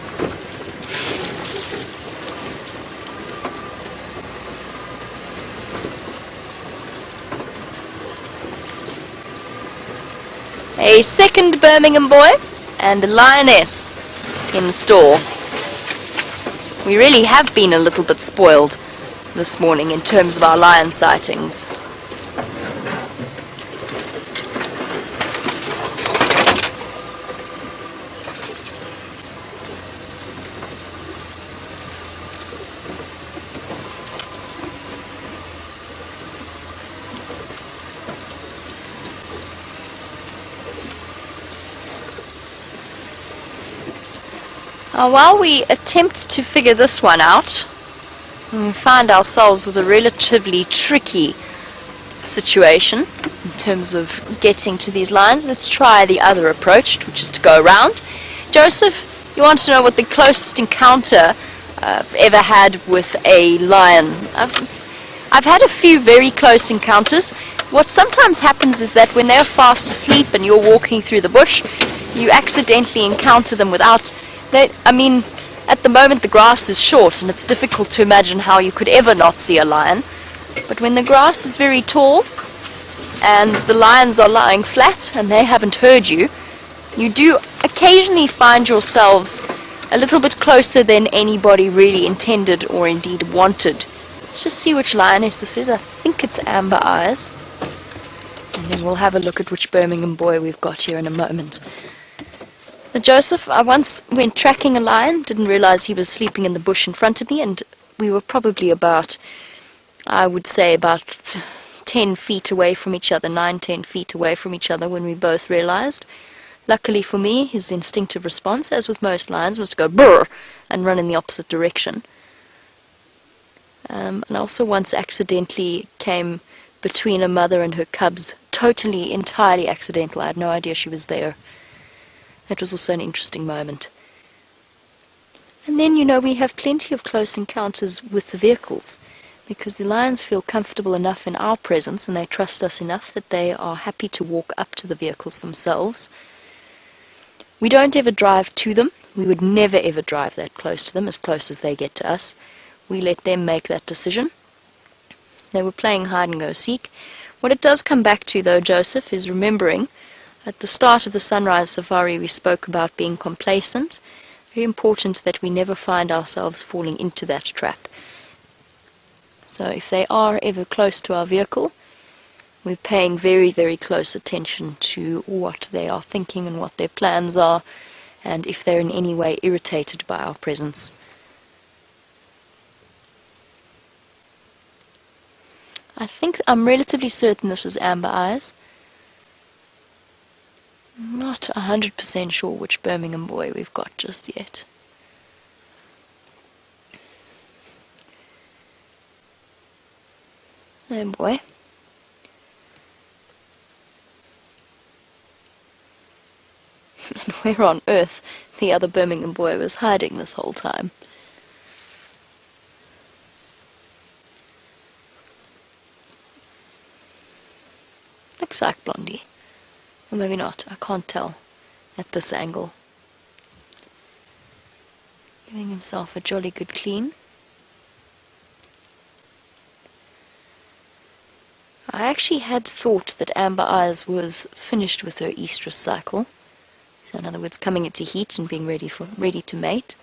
A second Birmingham boy and a lioness in store. We really have been a little bit spoiled this morning in terms of our lion sightings. While we attempt to figure this one out, we find ourselves with a relatively tricky situation in terms of getting to these lions. Let's try the other approach, which is to go around. Joseph, you want to know what the closest encounter I've ever had with a lion? I've had a few very close encounters. What sometimes happens is that when they're fast asleep and you're walking through the bush, you accidentally encounter them without... I mean, at the moment the grass is short and it's difficult to imagine how you could ever not see a lion. But when the grass is very tall and the lions are lying flat and they haven't heard you, you do occasionally find yourselves a little bit closer than anybody really intended or indeed wanted. Let's just see which lioness this is. I think it's Amber Eyes. And then we'll have a look at which Birmingham boy we've got here in a moment. Now, Joseph, I once went tracking a lion, didn't realize he was sleeping in the bush in front of me, and we were probably about, I would say, about 10 feet away from each other, 9-10 feet away from each other when we both realized. Luckily for me, his instinctive response, as with most lions, was to go brrr and run in the opposite direction. And I also once accidentally came between a mother and her cubs, totally, entirely accidental. I had no idea she was there. That was also an interesting moment. And then, you know, we have plenty of close encounters with the vehicles, because the lions feel comfortable enough in our presence and they trust us enough that they are happy to walk up to the vehicles themselves. We don't ever drive to them. We would never ever drive that close to them, as close as they get to us. We let them make that decision. They were playing hide and go seek. What it does come back to, though, Joseph, is remembering at the start of the sunrise safari we spoke about being complacent. Very important that we never find ourselves falling into that trap. So if they are ever close to our vehicle, we're paying very, very close attention to what they are thinking and what their plans are, and if they're in any way irritated by our presence. I think I'm relatively certain this is Amber Eyes. I'm not 100% sure which Birmingham boy we've got just yet. Oh boy. And where on earth the other Birmingham boy was hiding this whole time. Looks like Blondie. Or maybe not, I can't tell at this angle. Giving himself a jolly good clean. I actually had thought that Amber Eyes was finished with her estrus cycle. So in other words, coming into heat and being ready to mate.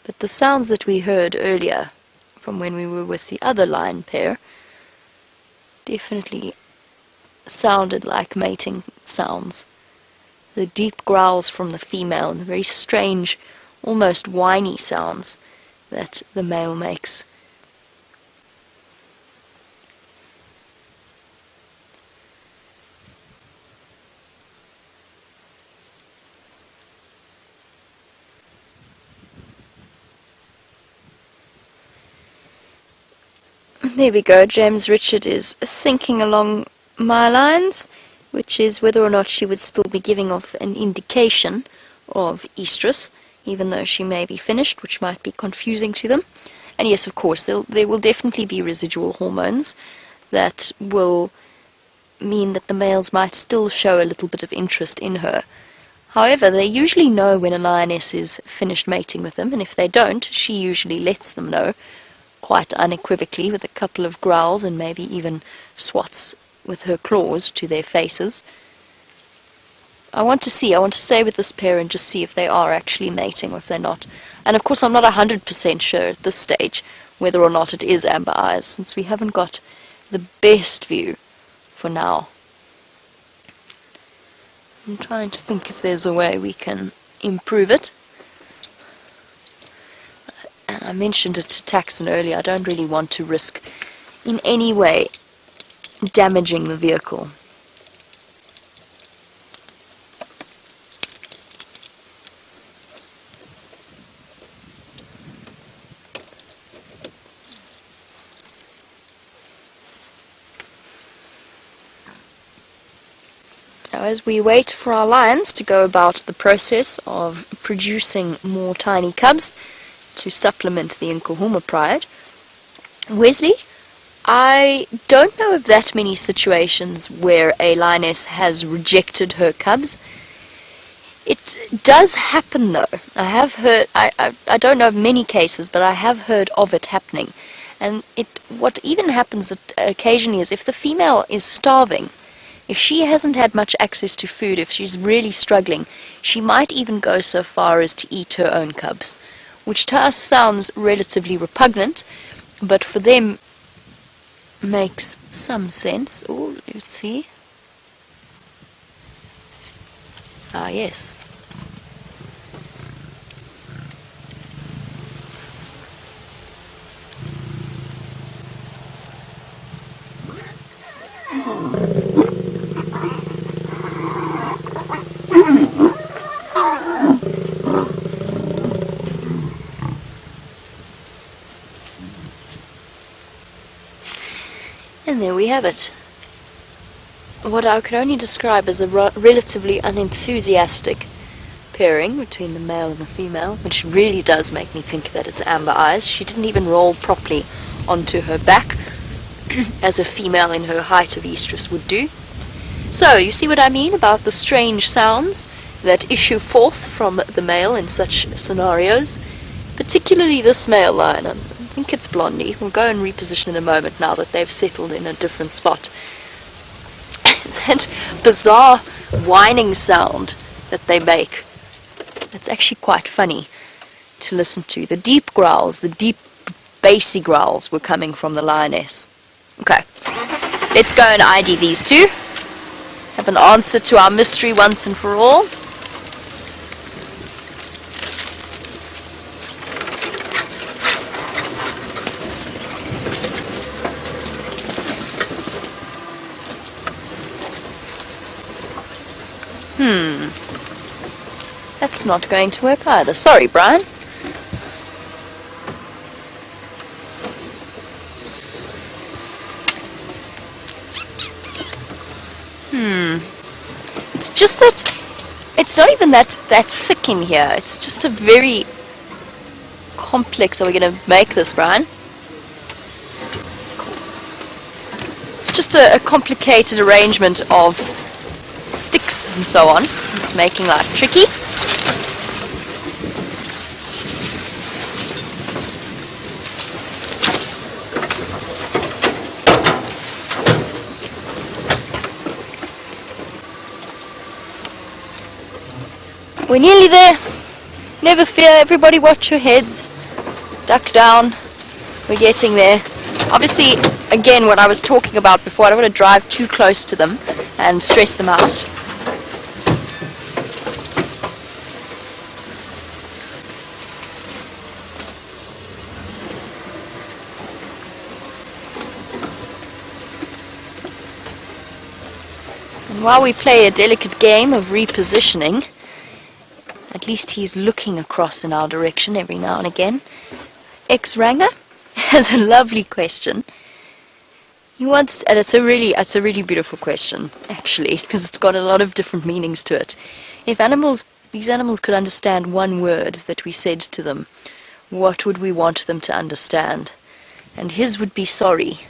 But the sounds that we heard earlier from when we were with the other lion pair definitely sounded like mating sounds. The deep growls from the female and the very strange, almost whiny sounds that the male makes. There we go, James Richard is thinking along my lines, which is whether or not she would still be giving off an indication of estrus, even though she may be finished, which might be confusing to them. And yes, of course, there will definitely be residual hormones that will mean that the males might still show a little bit of interest in her. However, they usually know when a lioness is finished mating with them, and if they don't, she usually lets them know quite unequivocally with a couple of growls and maybe even swats with her claws to their faces. I want to stay with this pair and just see if they are actually mating or if they're not. And of course I'm not 100% sure at this stage whether or not it is Amber Eyes, since we haven't got the best view for now. I'm trying to think if there's a way we can improve it. And I mentioned it to Taxon earlier, I don't really want to risk in any way damaging the vehicle. Now, as we wait for our lions to go about the process of producing more tiny cubs to supplement the Nkuhuma pride, Wesley, I don't know of that many situations where a lioness has rejected her cubs. It does happen though. I have heard, I don't know of many cases, but I have heard of it happening. And what even happens occasionally is if the female is starving, If she hasn't had much access to food, if she's really struggling, she might even go so far as to eat her own cubs, which to us sounds relatively repugnant, but for them makes some sense. Oh, let's see. Ah, yes. And there we have it. What I could only describe as a relatively unenthusiastic pairing between the male and the female, which really does make me think that it's Amber Eyes. She didn't even roll properly onto her back, as a female in her height of estrus would do. So, you see what I mean about the strange sounds that issue forth from the male in such scenarios, particularly this male lion. I think it's Blondie. We'll go and reposition in a moment now that they've settled in a different spot. That bizarre whining sound that they make, it's actually quite funny to listen to. The deep growls, the deep bassy growls were coming from the lioness. Okay, let's go and ID these two. Have an answer to our mystery once and for all. That's not going to work either. Sorry, Brian. It's just that it's not even that thick in here. It's just a very complex. Are we going to make this, Brian? It's just a complicated arrangement of sticks and so on. It's making life tricky. We're nearly there. Never fear, everybody watch your heads. Duck down. We're getting there. Obviously, again, what I was talking about before, I don't want to drive too close to them and stress them out. And while we play a delicate game of repositioning, at least he's looking across in our direction every now and again. X-Ranger has a lovely question. He wants, and it's a really beautiful question, actually, because it's got a lot of different meanings to it. If these animals could understand one word that we said to them, what would we want them to understand? And his would be sorry.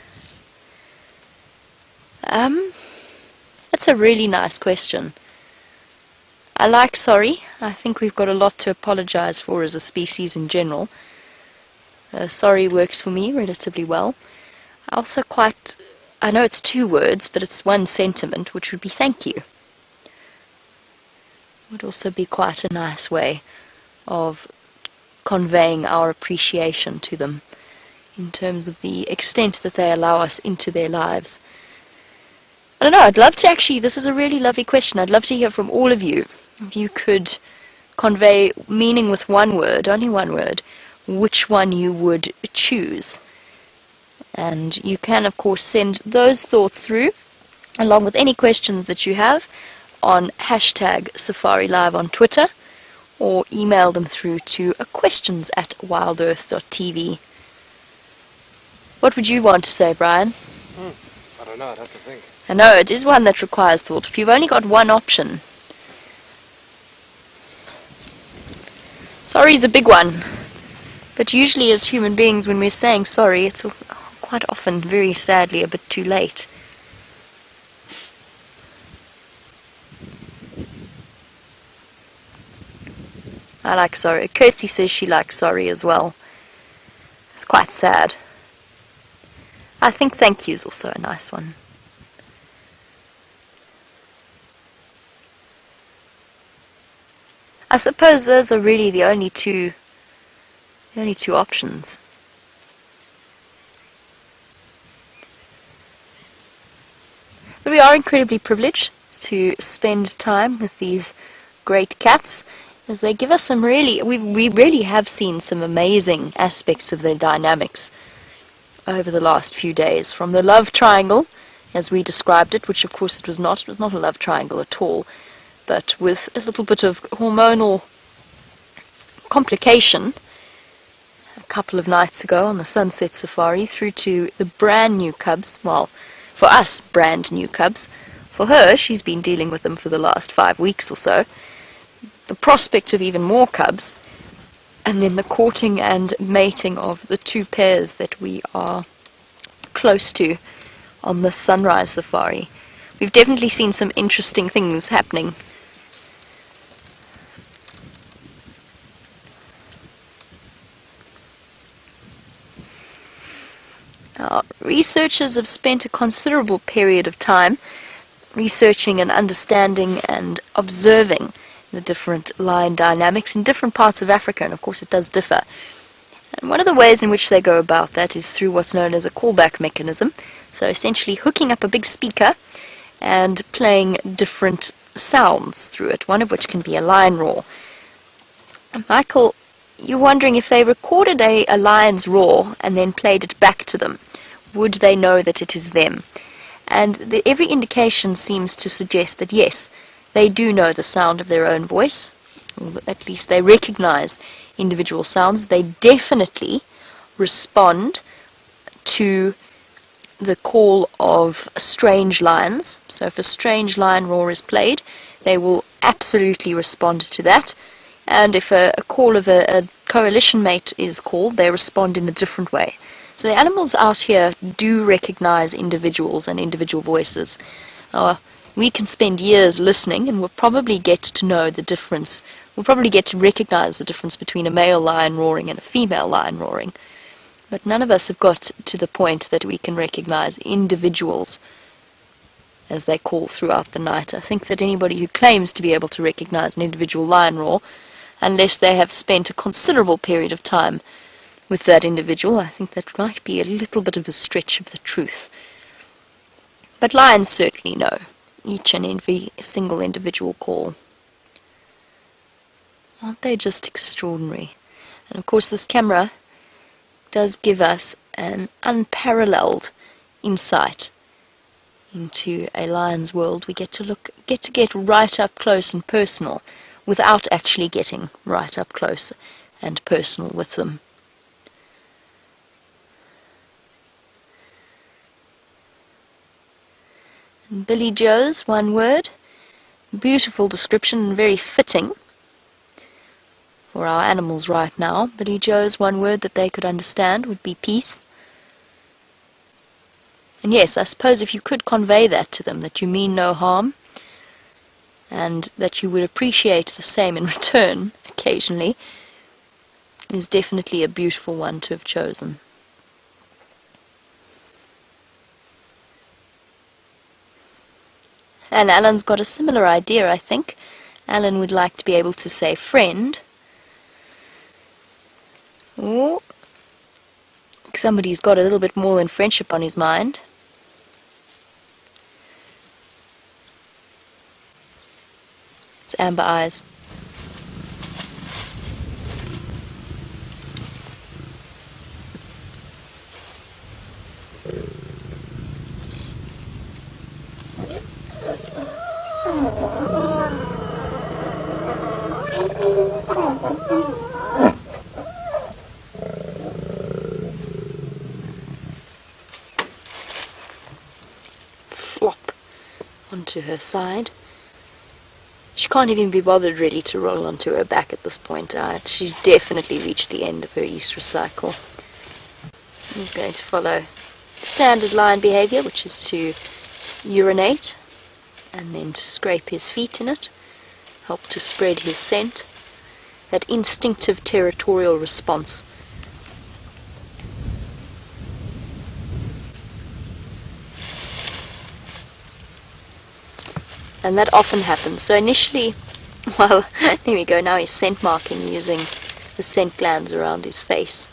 That's a really nice question. I like sorry. I think we've got a lot to apologize for as a species in general. Sorry works for me relatively well. I know it's two words, but it's one sentiment, which would be thank you. Would also be quite a nice way of conveying our appreciation to them in terms of the extent that they allow us into their lives. I don't know, I'd love to actually, this is a really lovely question. I'd love to hear from all of you. If you could convey meaning with one word, only one word, which one you would choose. And you can, of course, send those thoughts through, along with any questions that you have, on #SafariLive on Twitter, or email them through to questions@WildEarth.tv. What would you want to say, Brian? I don't know, I'd have to think. I know, it is one that requires thought. If you've only got one option. Sorry is a big one. But usually as human beings, when we're saying sorry, it's quite often, very sadly, a bit too late. I like sorry. Kirsty says she likes sorry as well. It's quite sad. I think thank you is also a nice one. suppose those are really the only two options. But we are incredibly privileged to spend time with these great cats, as they give us some we really have seen some amazing aspects of their dynamics over the last few days. From the love triangle, as we described it, which of course it was not a love triangle at all, but with a little bit of hormonal complication a couple of nights ago on the sunset safari, through to the brand new cubs. Well, for us, brand new cubs. For her, she's been dealing with them for the last 5 weeks or so. The prospect of even more cubs, and then the courting and mating of the 2 pairs that we are close to on the sunrise safari. We've definitely seen some interesting things happening. Researchers have spent a considerable period of time researching and understanding and observing the different lion dynamics in different parts of Africa, and of course it does differ. And one of the ways in which they go about that is through what's known as a callback mechanism. So essentially hooking up a big speaker and playing different sounds through it, one of which can be a lion roar. And Michael, you're wondering if they recorded a lion's roar and then played it back to them, would they know that it is them? And every indication seems to suggest that yes, they do know the sound of their own voice, or at least they recognize individual sounds. They definitely respond to the call of strange lions. So if a strange lion roar is played, they will absolutely respond to that. And if a call of a coalition mate is called, they respond in a different way. So the animals out here do recognize individuals and individual voices. We can spend years listening and we'll probably get to know the difference. We'll probably get to recognize the difference between a male lion roaring and a female lion roaring. But none of us have got to the point that we can recognize individuals as they call throughout the night. I think that anybody who claims to be able to recognize an individual lion roar, unless they have spent a considerable period of time with that individual, I think that might be a little bit of a stretch of the truth. But lions certainly know each and every single individual call. Aren't they just extraordinary? And of course this camera does give us an unparalleled insight into a lion's world. We get to get right up close and personal without actually getting right up close and personal with them. And Billy Joe's one word, beautiful description and very fitting for our animals right now. Billy Joe's one word that they could understand would be peace. And yes, I suppose if you could convey that to them, that you mean no harm, and that you would appreciate the same in return occasionally, is definitely a beautiful one to have chosen. And Alan's got a similar idea, I think. Alan would like to be able to say friend. Or somebody's got a little bit more than friendship on his mind. It's Amber Eyes. Flop onto her side. She can't even be bothered really to roll onto her back at this point. She's definitely reached the end of her estrus cycle. He's going to follow standard lion behavior, which is to urinate and then to scrape his feet in it, help to spread his scent, that instinctive territorial response. And that often happens. So initially, Well, there we go, now he's scent marking using the scent glands around his face.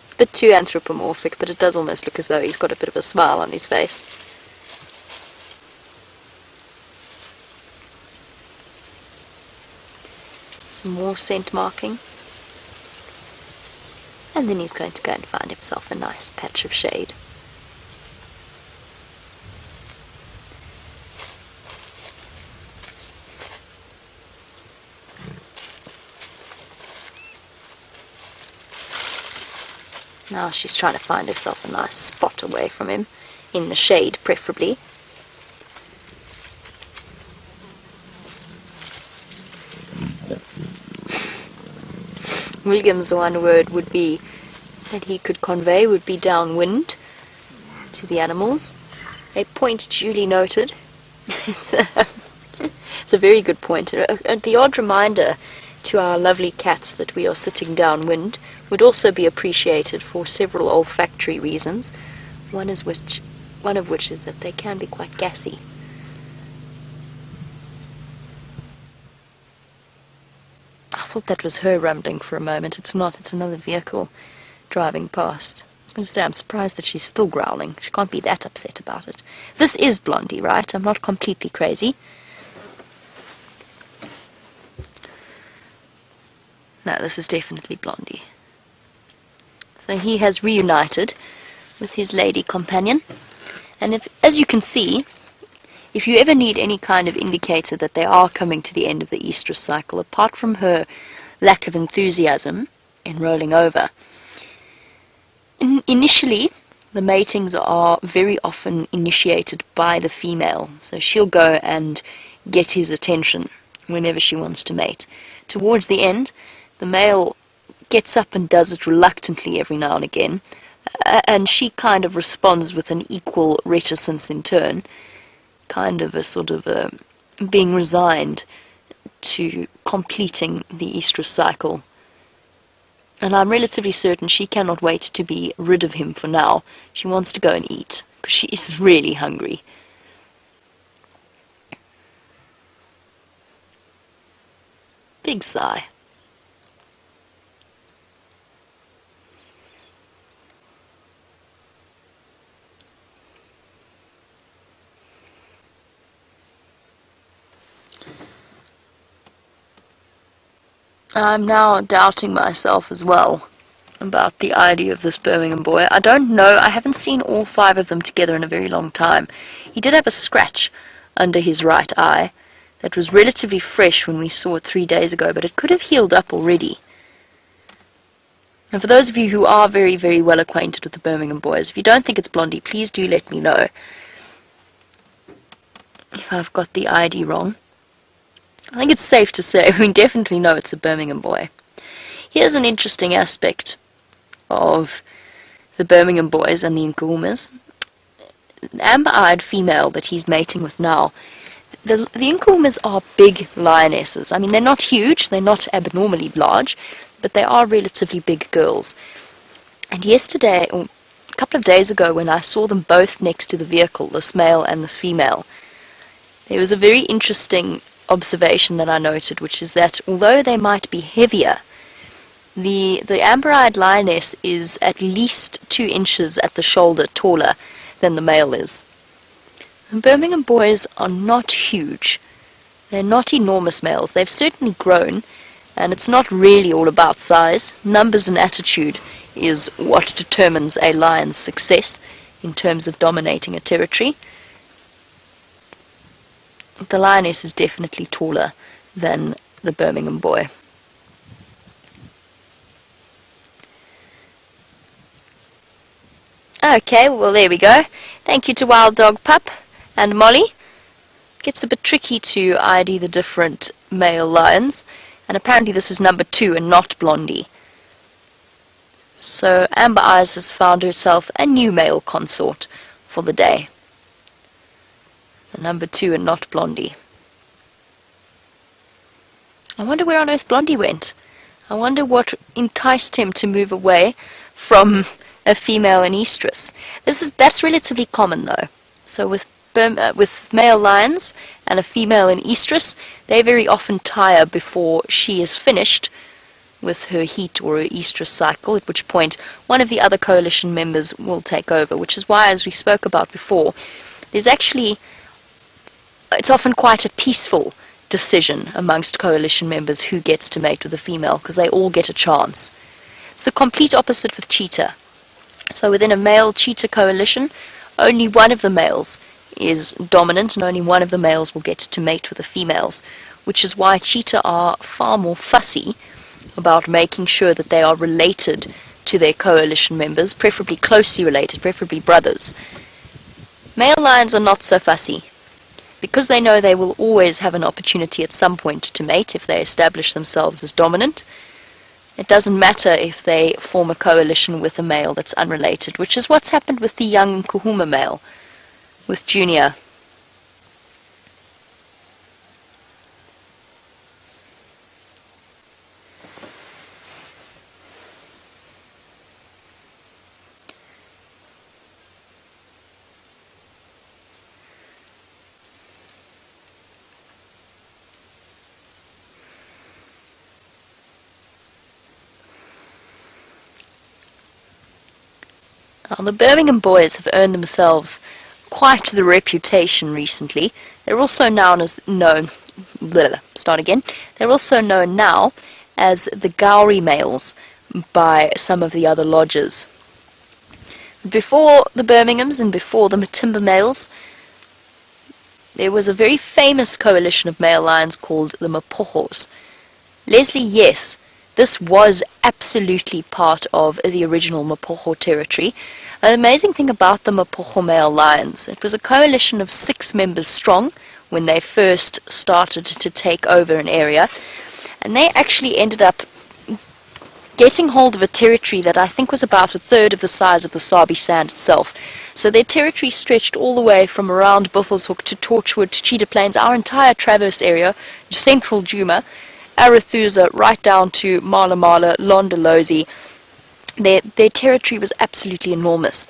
It's a bit too anthropomorphic, but it does almost look as though he's got a bit of a smile on his face. Some more scent marking. And then he's going to go and find himself a nice patch of shade. Now she's trying to find herself a nice spot away from him, in the shade preferably. William's one word would be that he could convey would be downwind to the animals. A point duly noted. It's a very good point. The odd reminder to our lovely cats that we are sitting downwind would also be appreciated for several olfactory reasons. One of which is that they can be quite gassy. I thought that was her rumbling for a moment. It's not. It's another vehicle driving past. I was going to say, I'm surprised that she's still growling. She can't be that upset about it. This is Blondie, right? I'm not completely crazy. No, this is definitely Blondie. So he has reunited with his lady companion. And as you can see, if you ever need any kind of indicator that they are coming to the end of the estrus cycle, apart from her lack of enthusiasm in rolling over, initially the matings are very often initiated by the female. So she'll go and get his attention whenever she wants to mate. Towards the end, the male gets up and does it reluctantly every now and again, and she kind of responds with an equal reticence in turn, kind of a sort of being resigned to completing the estrus cycle. And I'm relatively certain she cannot wait to be rid of him for now. She wants to go and eat, because she is really hungry. Big sigh. I'm now doubting myself as well about the idea of this Birmingham boy. I don't know. I haven't seen all 5 of them together in a very long time. He did have a scratch under his right eye that was relatively fresh when we saw it 3 days ago, but it could have healed up already. And for those of you who are very, very well acquainted with the Birmingham boys, if you don't think it's Blondie, please do let me know if I've got the ID wrong. I think it's safe to say we definitely know it's a Birmingham boy. Here's an interesting aspect of the Birmingham boys and the Nkuhumas. The amber-eyed female that he's mating with now, the Nkuhumas are big lionesses. I mean, they're not huge, they're not abnormally large, but they are relatively big girls. And yesterday, or a couple of days ago, when I saw them both next to the vehicle, this male and this female, there was a very interesting observation that I noted, which is that although they might be heavier, the amber-eyed lioness is at least 2 inches at the shoulder taller than the male is. The Birmingham boys are not huge. They're not enormous males. They've certainly grown, and it's not really all about size. Numbers and attitude is what determines a lion's success in terms of dominating a territory. The lioness is definitely taller than the Birmingham boy. Okay, well there we go. Thank you to Wild Dog Pup and Molly. Gets a bit tricky to ID the different male lions, and apparently this is number 2 and not Blondie. So Amber Eyes has found herself a new male consort for the day. Number 2 and not Blondie. I wonder where on earth Blondie went. I wonder what enticed him to move away from a female in estrus. That's relatively common though. So with male lions and a female in estrus, they very often tire before she is finished with her heat or her estrus cycle, at which point one of the other coalition members will take over, which is why, as we spoke about before, it's often quite a peaceful decision amongst coalition members who gets to mate with a female, because they all get a chance. It's the complete opposite with cheetah. So within a male cheetah coalition, only one of the males is dominant and only one of the males will get to mate with the females, which is why cheetah are far more fussy about making sure that they are related to their coalition members, preferably closely related, preferably brothers. Male lions are not so fussy, because they know they will always have an opportunity at some point to mate if they establish themselves as dominant. It doesn't matter if they form a coalition with a male that's unrelated, which is what's happened with the young Nkuhuma male, with Junior. The Birmingham boys have earned themselves quite the reputation recently. They're also known They're also known now as the Gowrie males by some of the other lodges. Before the Birminghams and before the Matimba males, there was a very famous coalition of male lions called the Mapochos. Leslie, yes, this was absolutely part of the original Mapocho territory. An amazing thing about the Mapocho male lions, it was a coalition of 6 members strong when they first started to take over an area, and they actually ended up getting hold of a territory that I think was about a third of the size of the Sabi Sand itself. So their territory stretched all the way from around Buffelshoek to Torchwood to Cheetah Plains, our entire Traverse area, central Djuma, Arathusa, right down to Mala Mala, Londolozi. Their territory was absolutely enormous.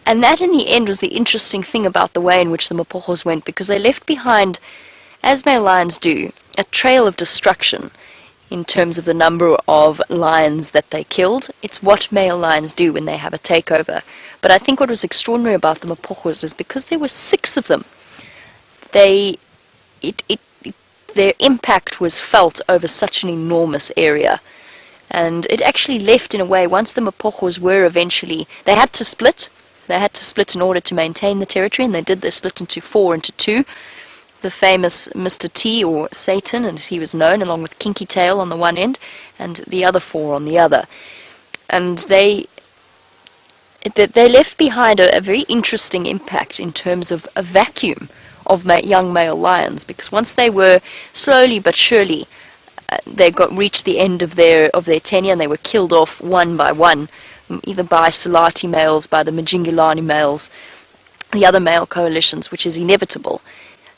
And that in the end was the interesting thing about the way in which the Mapochos went, because they left behind, as male lions do, a trail of destruction in terms of the number of lions that they killed. It's what male lions do when they have a takeover. But I think what was extraordinary about the Mapochos is because there were 6 of them, their impact was felt over such an enormous area. And it actually left, in a way, once the Mapochos were eventually, they had to split. They had to split in order to maintain the territory, and they did. They split into 4 into 2. The famous Mr. T, or Satan, as he was known, along with Kinky Tail on the one end, and the other 4 on the other. And they left behind a very interesting impact in terms of a vacuum of young male lions, because once they were slowly but surely reached the end of their tenure, and they were killed off one by one, either by Salati males, by the Majingilani males, the other male coalitions, which is inevitable.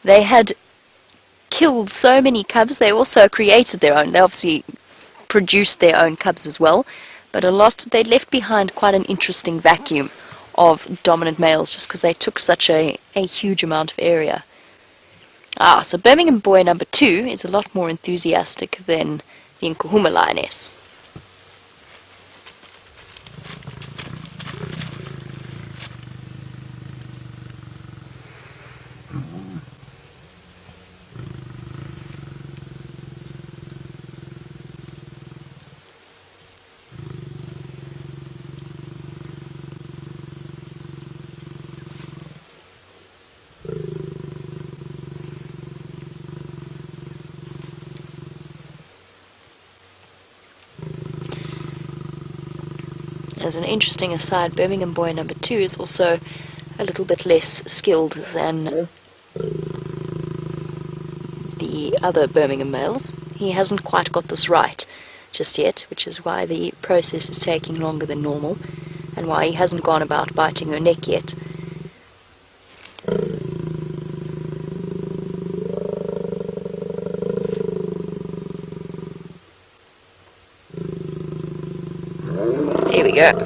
They had killed so many cubs. They also created their own. They obviously produced their own cubs as well, but they left behind quite an interesting vacuum of dominant males, just because they took such a huge amount of area. So Birmingham boy number 2 is a lot more enthusiastic than the Nkuhuma lioness. As an interesting aside, Birmingham boy number 2 is also a little bit less skilled than the other Birmingham males. He hasn't quite got this right just yet, which is why the process is taking longer than normal, and why he hasn't gone about biting her neck yet. Here we go.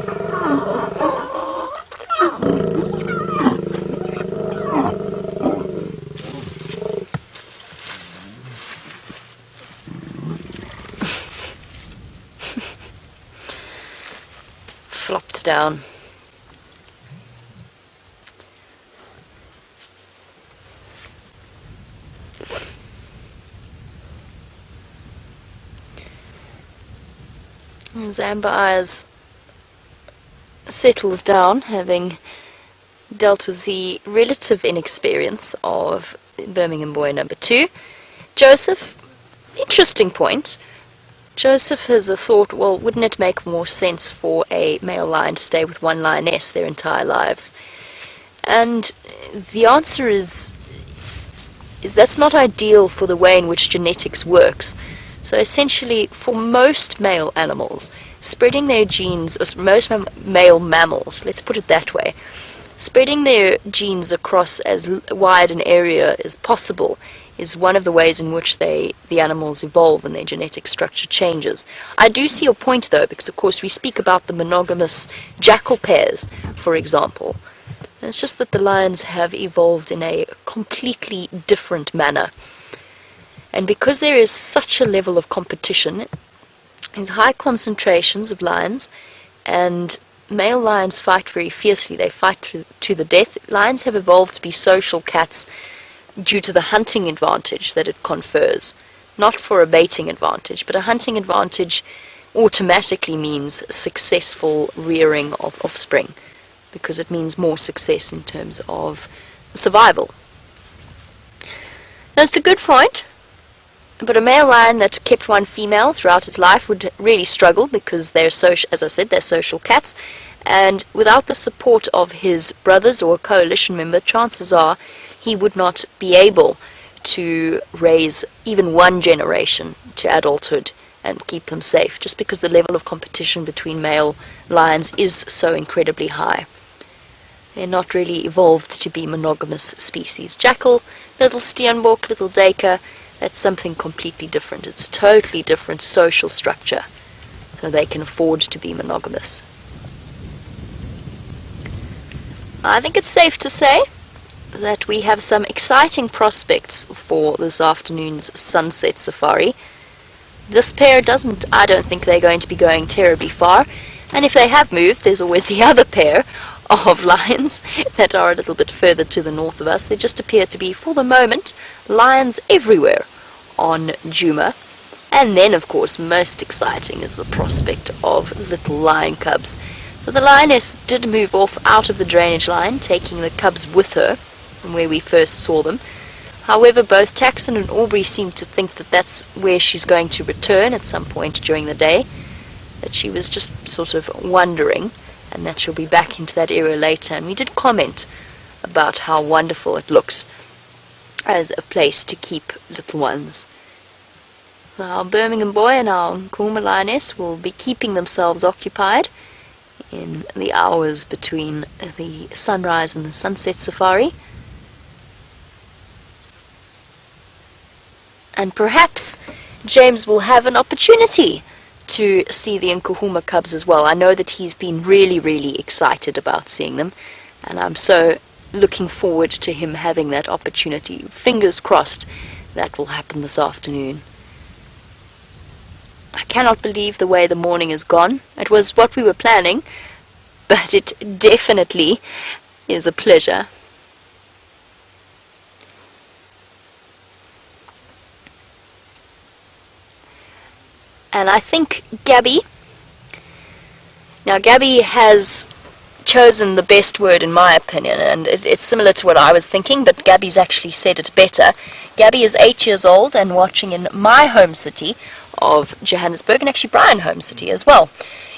Flopped down. As Amber Eyes settles down, having dealt with the relative inexperience of Birmingham boy number 2, Joseph, interesting point. Joseph has a thought, well, wouldn't it make more sense for a male lion to stay with one lioness their entire lives? And the answer is that's not ideal for the way in which genetics works. So essentially, for most male animals, spreading their genes, or most male mammals, let's put it that way, spreading their genes across as wide an area as possible is one of the ways in which the animals evolve and their genetic structure changes. I do see your point, though, because of course we speak about the monogamous jackal pairs, for example. And it's just that the lions have evolved in a completely different manner. And because there is such a level of competition, there's high concentrations of lions, and male lions fight very fiercely. They fight to the death. Lions have evolved to be social cats due to the hunting advantage that it confers. Not for a baiting advantage, but a hunting advantage automatically means successful rearing of offspring, because it means more success in terms of survival. That's a good point. But a male lion that kept one female throughout his life would really struggle, because they're social, as I said, they're social cats, and without the support of his brothers or a coalition member, chances are he would not be able to raise even one generation to adulthood and keep them safe, just because the level of competition between male lions is so incredibly high. They're not really evolved to be monogamous species. Jackal, little steenbok, little duiker, that's something completely different. It's a totally different social structure, so they can afford to be monogamous. I think it's safe to say that we have some exciting prospects for this afternoon's sunset safari. This pair I don't think they're going to be going terribly far, and if they have moved, there's always the other pair of lions that are a little bit further to the north of us. They just appear to be, for the moment, lions everywhere on Djuma. And then, of course, most exciting is the prospect of little lion cubs. So the lioness did move off out of the drainage line, taking the cubs with her from where we first saw them. However, both Taxon and Aubrey seem to think that that's where she's going to return at some point during the day, that she was just sort of wondering, and that she'll be back into that area later. And we did comment about how wonderful it looks as a place to keep little ones. So our Birmingham boy and our Nkuhuma lioness will be keeping themselves occupied in the hours between the sunrise and the sunset safari. And perhaps James will have an opportunity to see the Nkuhuma cubs as well. I know that he's been really, really excited about seeing them, and I'm so looking forward to him having that opportunity. Fingers crossed that will happen this afternoon. I cannot believe the way the morning has gone. It was what we were planning, but it definitely is a pleasure. And I think Gabby has chosen the best word in my opinion, and it's similar to what I was thinking, but Gabby's actually said it better. Gabby is 8 years old and watching in my home city of Johannesburg, and actually Brian home city as well.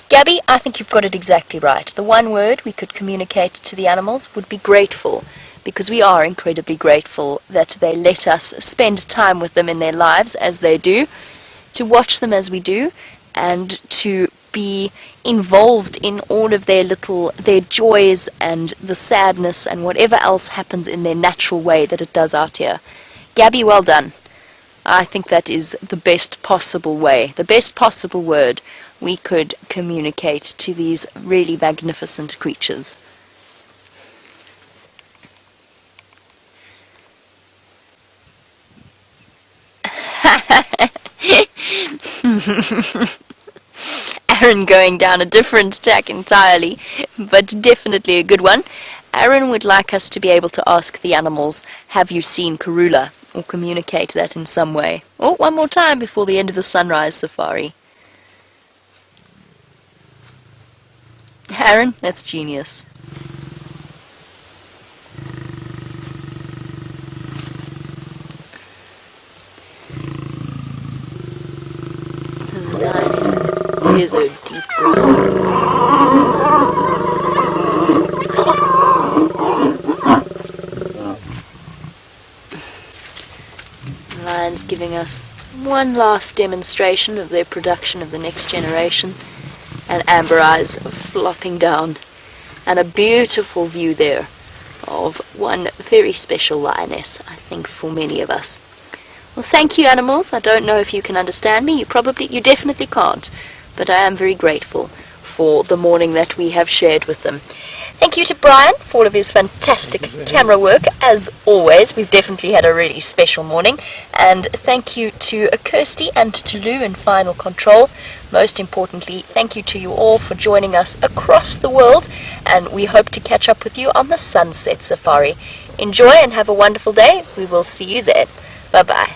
Gabby, I think you've got it exactly right. The one word we could communicate to the animals would be grateful, because we are incredibly grateful that they let us spend time with them in their lives as they do, to watch them as we do, and to be involved in all of their joys and the sadness and whatever else happens in their natural way that it does out here. Gabby, well done. I think that is the best possible way, the best possible word we could communicate to these really magnificent creatures. Aaron going down a different tack entirely, but definitely a good one. Aaron would like us to be able to ask the animals, have you seen Karula? Or communicate that in some way. Oh, one more time before the end of the sunrise safari. Aaron, that's genius. The lioness is a deep brown. Lions giving us one last demonstration of their production of the next generation, and amber eyes flopping down, and a beautiful view there of one very special lioness, I think, for many of us. Well, thank you, animals. I don't know if you can understand me. You definitely can't, but I am very grateful for the morning that we have shared with them. Thank you to Brian for all of his fantastic camera work. As always, we've definitely had a really special morning. And thank you to Kirsty and to Lou in Final Control. Most importantly, thank you to you all for joining us across the world. And we hope to catch up with you on the Sunset Safari. Enjoy and have a wonderful day. We will see you then. Bye-bye.